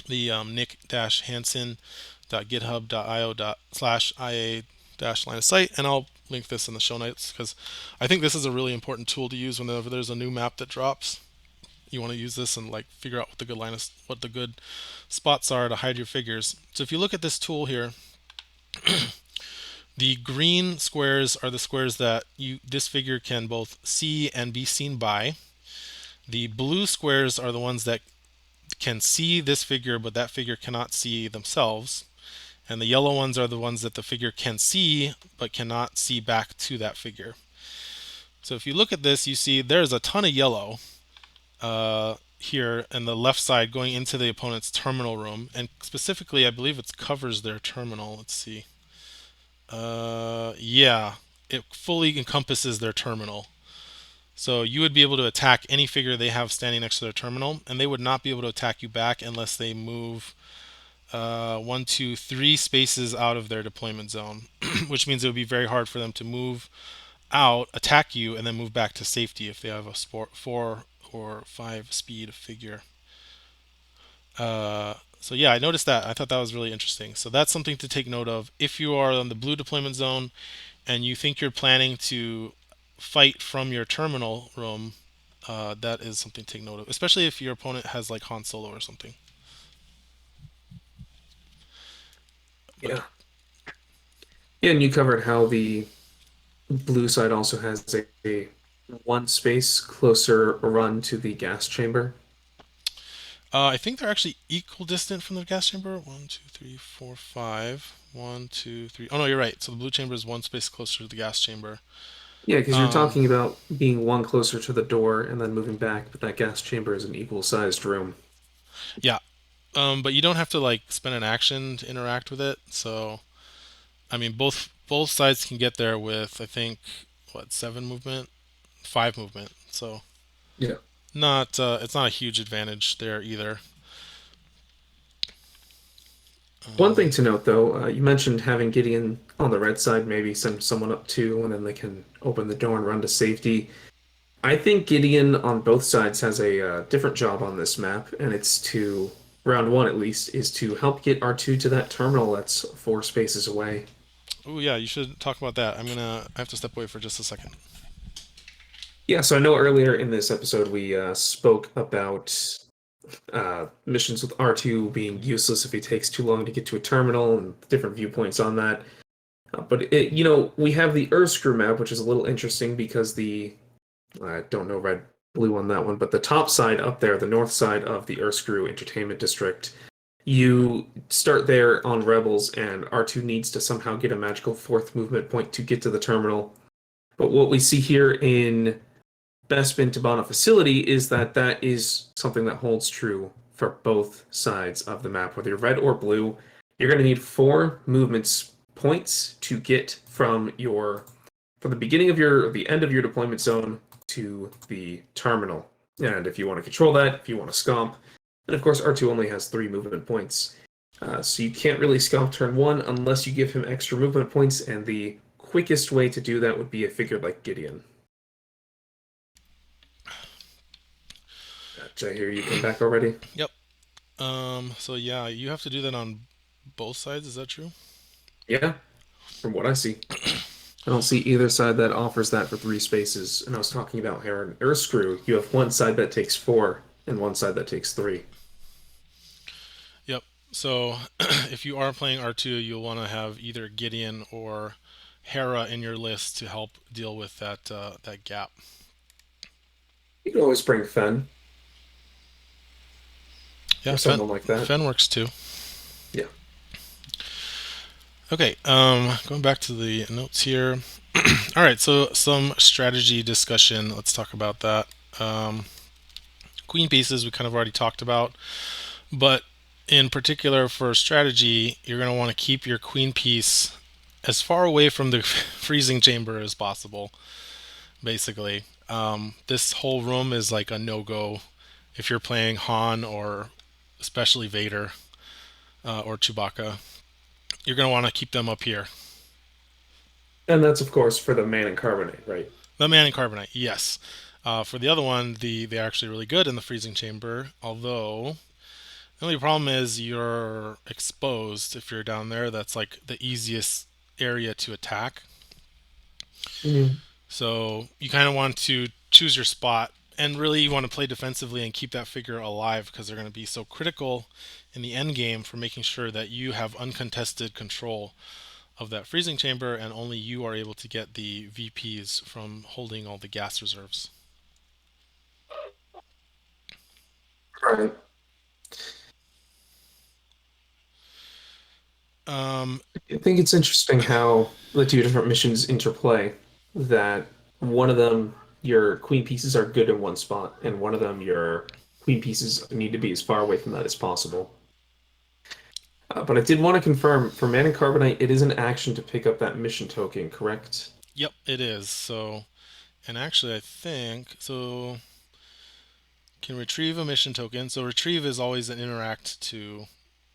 A: the nick-hansen.github.io/ia-line of sight, and I'll link this in the show notes because I think this is a really important tool to use whenever there's a new map that drops. You want to use this and like figure out what the good spots are to hide your figures. So if you look at this tool here, the green squares are the squares that this figure can both see and be seen by. The blue squares are the ones that can see this figure, but that figure cannot see themselves. And the yellow ones are the ones that the figure can see, but cannot see back to that figure. So if you look at this, you see there's a ton of yellow here in the left side going into the opponent's terminal room. And specifically, I believe it covers their terminal. Let's see. Yeah, it fully encompasses their terminal. So you would be able to attack any figure they have standing next to their terminal, and they would not be able to attack you back unless they move 1, 2, 3 spaces out of their deployment zone, which means it would be very hard for them to move out, attack you, and then move back to safety if they have a 4 or 5 speed figure. So yeah, I noticed that. I thought that was really interesting. So that's something to take note of. If you are on the blue deployment zone and you think you're planning to fight from your terminal room, that is something to take note of, especially if your opponent has like Han Solo or something. But
B: Yeah. Yeah, and you covered how the blue side also has a one space closer run to the gas chamber.
A: I think they're actually equal distant from the gas chamber. 1, 2, 3, 4, 5. 1, 2, 3. Oh no, you're right. So the blue chamber is one space closer to the gas chamber.
B: Yeah, because you're
A: Um,
B: talking about being one closer to the door and then moving back, but that gas chamber is an equal sized room.
A: yeah. But you don't have to like spend an action to interact with it. So I mean, both sides can get there with I think what 7 movement, 5 movement. So
B: Yeah.
A: not it's not a huge advantage there either.
B: One thing
A: Um,
B: to note, though, you mentioned having Gideon on the red side, maybe send someone up too, and then they can open the door and run to safety. I think Gideon on both sides has a different job on this map, and it's to, round one at least, is to help get R2 to that terminal that's 4 spaces away.
A: Oh yeah, you should talk about that. I have to step away for just a second.
B: Yeah, so I know earlier in this episode we spoke about missions with R2 being useless if he takes too long to get to a terminal and different viewpoints on that. We have the Earthscrew map, which is a little interesting because I don't know red, blue on that one, but the top side up there, the north side of the Earthscrew Entertainment District, you start there on Rebels, and R2 needs to somehow get a magical fourth movement point to get to the terminal. But what we see here in Bespin Tibanna facility is that that is something that holds true for both sides of the map, whether you're red or blue. You're going to need four movements points to get from the beginning of the end of your deployment zone to the terminal. And if you want to control that, if you want to scomp, and of course R2 only has three movement points. So you can't really scomp turn one unless you give him extra movement points, and the quickest way to do that would be a figure like Gideon. Did I hear you come back already?
A: Yep. So yeah, you have to do that on both sides. Is that true?
B: Yeah, from what I see. I don't see either side that offers that for three spaces. And I was talking about Heron Earthscrew. You have one side that takes four and one side that takes three.
A: Yep. So if you are playing R2, you'll want to have either Gideon or Hera in your list to help deal with that gap.
B: You can always bring Fen
A: Yeah,
B: or someone like that.
A: Fen works too.
B: Yeah.
A: Okay, going back to the notes here. All right, so some strategy discussion. Let's talk about that. Um, Queen pieces we kind of already talked about, but in particular for strategy, you're going to want to keep your queen piece as far away from the freezing chamber as possible. Basically, this whole room is like a no-go if you're playing Han or especially Vader or Chewbacca. You're going to want to keep them up here.
B: And that's, of course, for the man and carbonate, right?
A: The Manning Carbonite, yes. For the other one, they're actually really good in the freezing chamber. Although the only problem is you're exposed if you're down there. That's like the easiest area to attack.
B: Mhm.
A: So you kind of want to choose your spot, and really you want to play defensively and keep that figure alive because they're going to be so critical in the end game for making sure that you have uncontested control of that freezing chamber, and only you are able to get the VPs from holding all the gas reserves.
B: Right.
A: Um,
B: I think it's interesting how the two different missions interplay. That one of them, your queen pieces are good in one spot, and one of them, your queen pieces need to be as far away from that as possible. But I did want to confirm for Man and Carbonite, it is an action to pick up that mission token, correct?
A: yep, it is. So, and actually, I think so. Can retrieve a mission token. So retrieve is always an interact to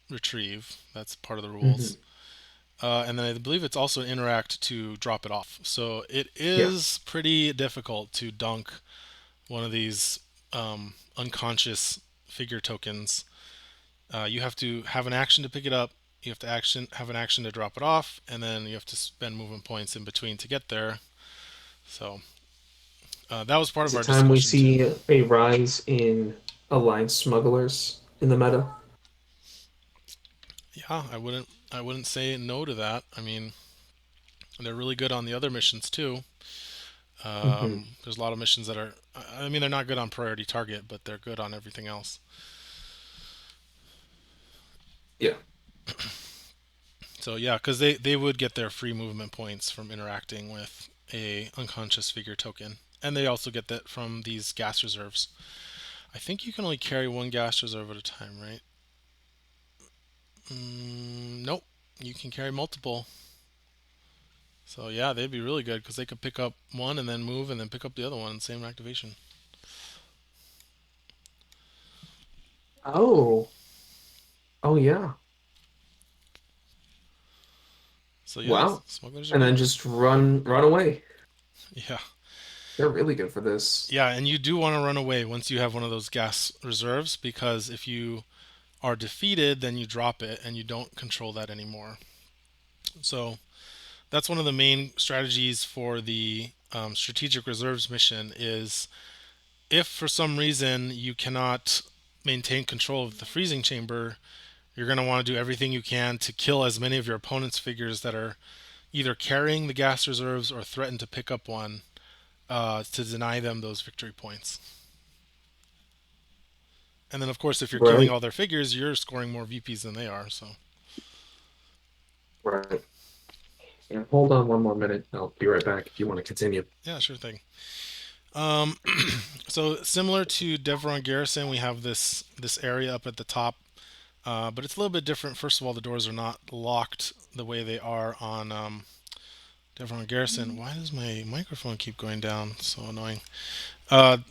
A: retrieve. That's part of the rules.
B: Hmm.
A: And then I believe it's also an interact to drop it off. So it
B: Yeah.
A: is pretty difficult to dunk one of these unconscious figure tokens. You have to have an action to pick it up. You have to have an action to drop it off, and then you have to spend movement points in between to get there. So that was part
B: Is
A: of
B: it
A: our
B: time we
A: discussion too.
B: see a rise in alliance smugglers in the meta?
A: Yeah, I wouldn't say no to that. I mean, they're really good on the other missions too.
B: Hmm.
A: There's a lot of missions that are. I mean, they're not good on priority target, but they're good on everything else.
B: Yeah.
A: So yeah, because they would get their free movement points from interacting with a unconscious figure token, and they also get that from these gas reserves. I think you can only carry one gas reserve at a time, right? Nope, you can carry multiple. So yeah, they'd be really good because they could pick up one and then move and then pick up the other one, same activation.
B: Oh. Oh yeah.
A: So yeah,
B: Wow.
A: smugglers are
B: And then
A: good.
B: just run away.
A: Yeah,
B: They're really good for this.
A: yeah, and you do want to run away once you have one of those gas reserves because if you are defeated, then you drop it and you don't control that anymore. So that's one of the main strategies for the strategic reserves mission. Is if for some reason you cannot maintain control of the freezing chamber, you're going to want to do everything you can to kill as many of your opponent's figures that are either carrying the gas reserves or threaten to pick up one, to deny them those victory points. And then, of course, if you're killing
B: Right.
A: all their figures, you're scoring more VPs than they are. So,
B: Right. And hold on one more minute. I'll be right back if you want to continue.
A: yeah, sure thing. Um, so similar to Devron Garrison, we have this area up at the top, but it's a little bit different. First of all, the doors are not locked the way they are on Devron Garrison. Why does my microphone keep going down? So annoying.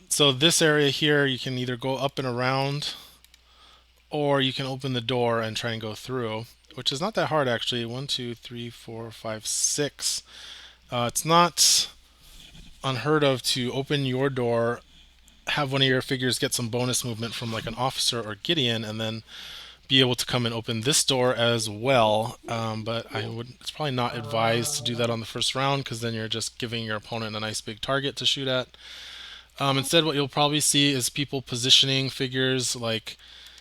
A: So this area here, you can either go up and around, or you can open the door and try and go through, which is not that hard actually. One, two, three, four, five, six. It's not unheard of to open your door, have one of your figures get some bonus movement from like an officer or Gideon, and then be able to come and open this door as well. But it's probably not advised to do that on the first round because then you're just giving your opponent a nice big target to shoot at. Instead, what you'll probably see is people positioning figures like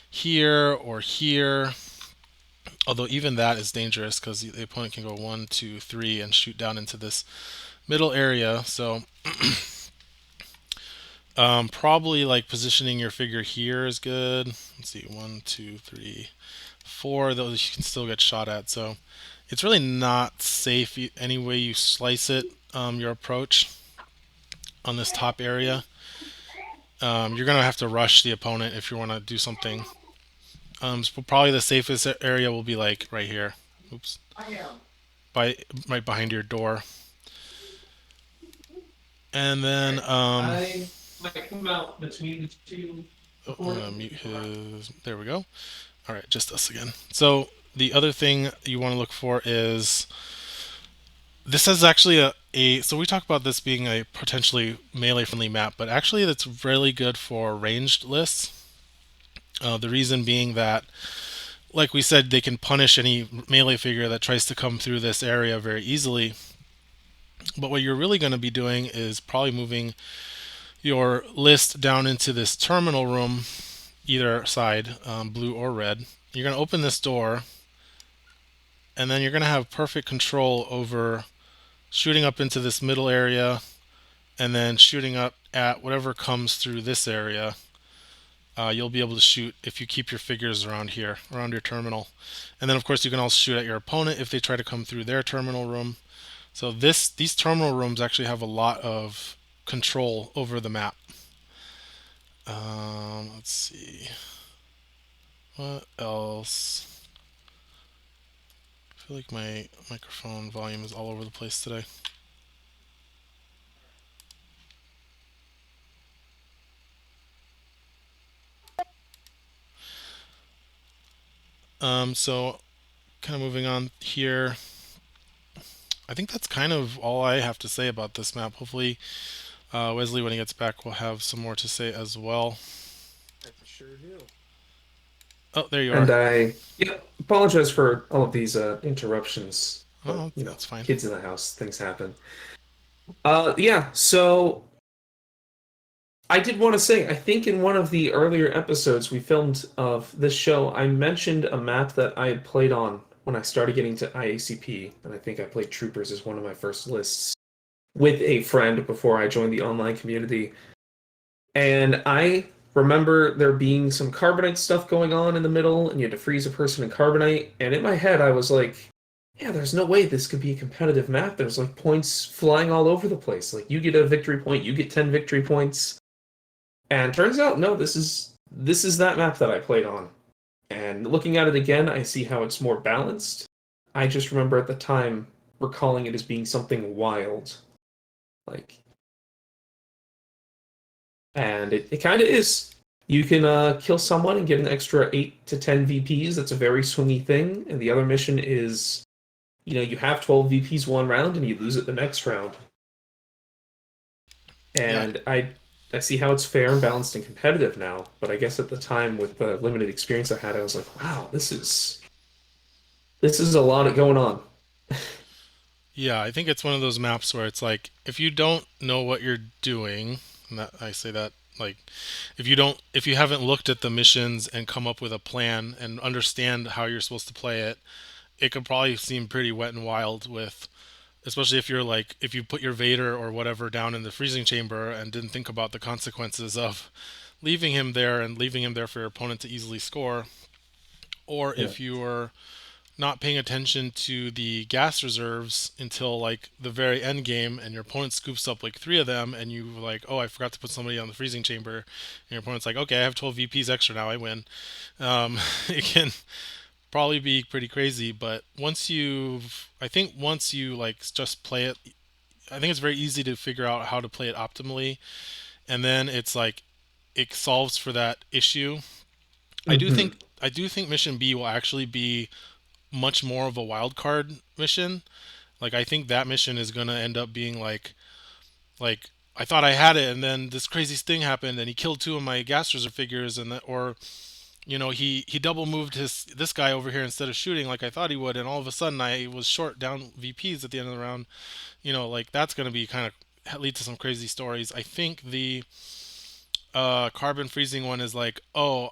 A: here or here. Although even that is dangerous because the opponent can go one, two, three, and shoot down into this middle area. So probably like positioning your figure here is good. Let's see, one, two, three, four. Those you can still get shot at. So it's really not safe any way you slice it. Your approach on this top area, you're gonna have to rush the opponent if you want to do something. So probably the safest area will be like right here. Oops, by right behind your door, and then
B: I might come out between the two
A: oh, I'm gonna
B: recordings.
A: mute his. There we go. All right, just us again. So the other thing you want to look for is this is actually so we talk about this being a potentially melee friendly map, but actually that's really good for ranged lists. The reason being that, like we said, they can punish any melee figure that tries to come through this area very easily. But what you're really going to be doing is probably moving your list down into this terminal room, either side, blue or red. You're going to open this door, and then you're going to have perfect control over shooting up into this middle area and then shooting up at whatever comes through this area. You'll be able to shoot if you keep your figures around here, around your terminal. And then, of course, you can also shoot at your opponent if they try to come through their terminal room. So these terminal rooms actually have a lot of control over the map. Let's see. What else? I feel like my microphone volume is all over the place today. So kind of moving on here. I think that's kind of all I have to say about this map. Hopefully, Wesley, when he gets back, will have some more to say as well.
B: I sure do.
A: Oh, there you are.
B: And I, yeah, apologize for all of these interruptions, but
A: Oh, that's fine.
B: kids in the house, things happen. Yeah, so I did want to say, I think in one of the earlier episodes we filmed of this show, I mentioned a map that I had played on when I started getting to IACP, and I think I played Troopers as one of my first lists with a friend before I joined the online community. And I remember there being some carbonite stuff going on in the middle, and you had to freeze a person in carbonite. And in my head, I was like, yeah, there's no way this could be a competitive map. There's like points flying all over the place. Like you get a victory point, you get 10 victory points. And turns out, no, this is that map that I played on. And looking at it again, I see how it's more balanced. I just remember at the time recalling it as being something wild. Like, and it kind of is. You can kill someone and get an extra 8 to 10 VPs. That's a very swingy thing. And the other mission is, you have 12 VPs one round and you lose it the next round.
A: Yeah,
B: And I see how it's fair and balanced and competitive now. But I guess at the time, with the limited experience I had, I was like, wow, this is a lot of going on.
A: Yeah, I think it's one of those maps where it's like if you don't know what you're doing, and that, I say that like if you haven't looked at the missions and come up with a plan and understand how you're supposed to play it, it could probably seem pretty wet and wild with especially if you're like if you put your Vader or whatever down in the freezing chamber and didn't think about the consequences of leaving him there and leaving him there for your opponent to easily score, or
B: Yeah.
A: if you're not paying attention to the gas reserves until like the very end game and your opponent scoops up like three of them and you like, oh, I forgot to put somebody on the freezing chamber, and your opponent's like, okay, I have 12 VPs extra now, I win. It can probably be pretty crazy, but I think once you like just play it, I think it's very easy to figure out how to play it optimally, and then it's like it solves for that issue. I do think
B: Hmm.
A: I do think mission B will actually be much more of a wild card mission. Like I think that mission is gonna end up being like I thought I had it, and then this crazy thing happened, and he killed two of my gas reserve figures, and that, or he double moved his this guy over here instead of shooting like I thought he would, and all of a sudden I was short down VPs at the end of the round. Like that's gonna be kind of lead to some crazy stories. I think the carbon freezing one is like, oh,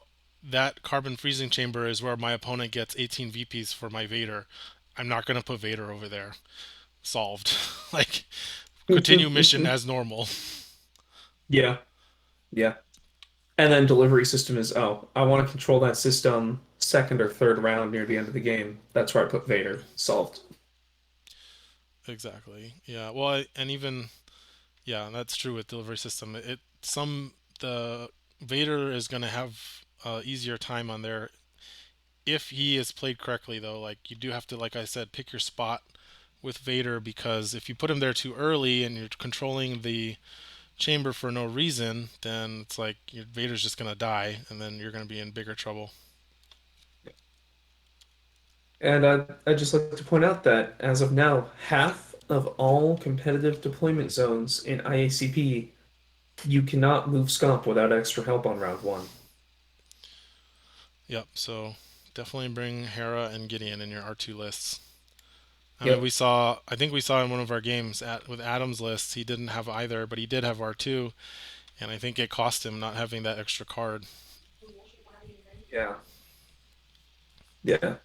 A: that carbon freezing chamber is where my opponent gets 18 VPs for my Vader. I'm not gonna put Vader over there. Solved. Like continue mission as normal.
B: Yeah, yeah. And then delivery system is, oh, I want to control that system second or third round near the end of the game. That's where I put Vader. Solved.
A: Exactly. Yeah. Well, and even yeah, that's true with delivery system. The Vader is gonna have easier time on there if he is played correctly though. Like you do have to, like I said, pick your spot with Vader, because if you put him there too early and you're controlling the chamber for no reason, then it's like your Vader's just gonna die, and then you're gonna be in bigger trouble.
B: And I'd just like to point out that as of now, half of all competitive deployment zones in IACP, you cannot move Scomp without extra help on round one.
A: Yep. So definitely bring Hera and Gideon in your R2 lists. I mean,
B: Yep.
A: I think we saw in one of our games with Adam's list, he didn't have either, but he did have R2, and I think it cost him not having that extra card.
B: Yeah. Yeah.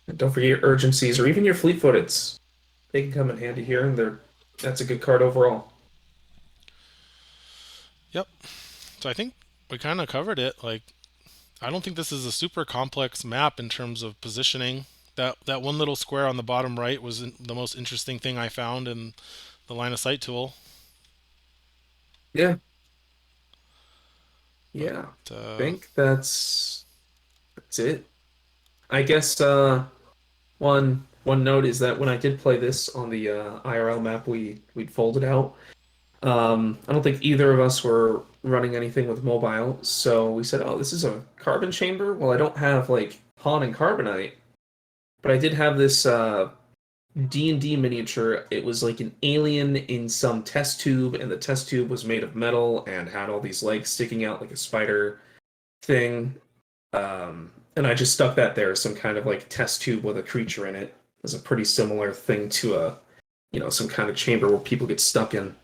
B: And don't forget your urgencies or even your fleet footeds. They can come in handy here, and that's a good card overall.
A: Yep. So I think we kind of covered it. Like, I don't think this is a super complex map in terms of positioning. That one little square on the bottom right was the most interesting thing I found in the line of sight tool.
B: Yeah.
A: But
B: Yeah.
A: uh,
B: Think that's it. I guess one note is that when I did play this on the IRL map we'd folded out, I don't think either of us were running anything with mobile, so we said, "Oh, this is a carbon chamber." Well, I don't have like Han and Carbonite, but I did have this D&D miniature. It was like an alien in some test tube, and the test tube was made of metal and had all these legs sticking out like a spider thing. And I just stuck that there, some kind of like test tube with a creature in it. It was a pretty similar thing to some kind of chamber where people get stuck in.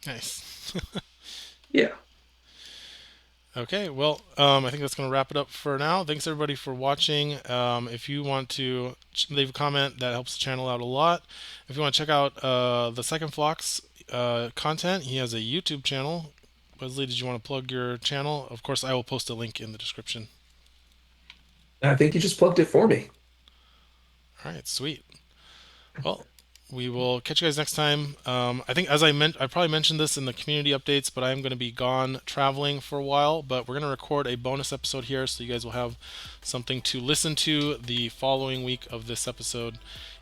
A: nice.
B: Yeah.
A: Okay, well, I think that's going to wrap it up for now. Thanks everybody for watching. If you want to leave a comment, that helps the channel out a lot. If you want to check out the Second Flock's content, he has a YouTube channel. Wesley, did you want to plug your channel? Of course, I will post a link in the description.
B: I think you just plugged it for me.
A: All right, sweet. Well, we will catch you guys next time. I think, I probably mentioned this in the community updates, but I am going to be gone traveling for a while. But we're going to record a bonus episode here, so you guys will have something to listen to the following week of this episode,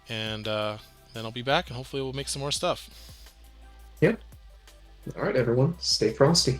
A: and then I'll be back, and hopefully we'll make some more stuff.
B: Yeah. All right, everyone. Stay frosty.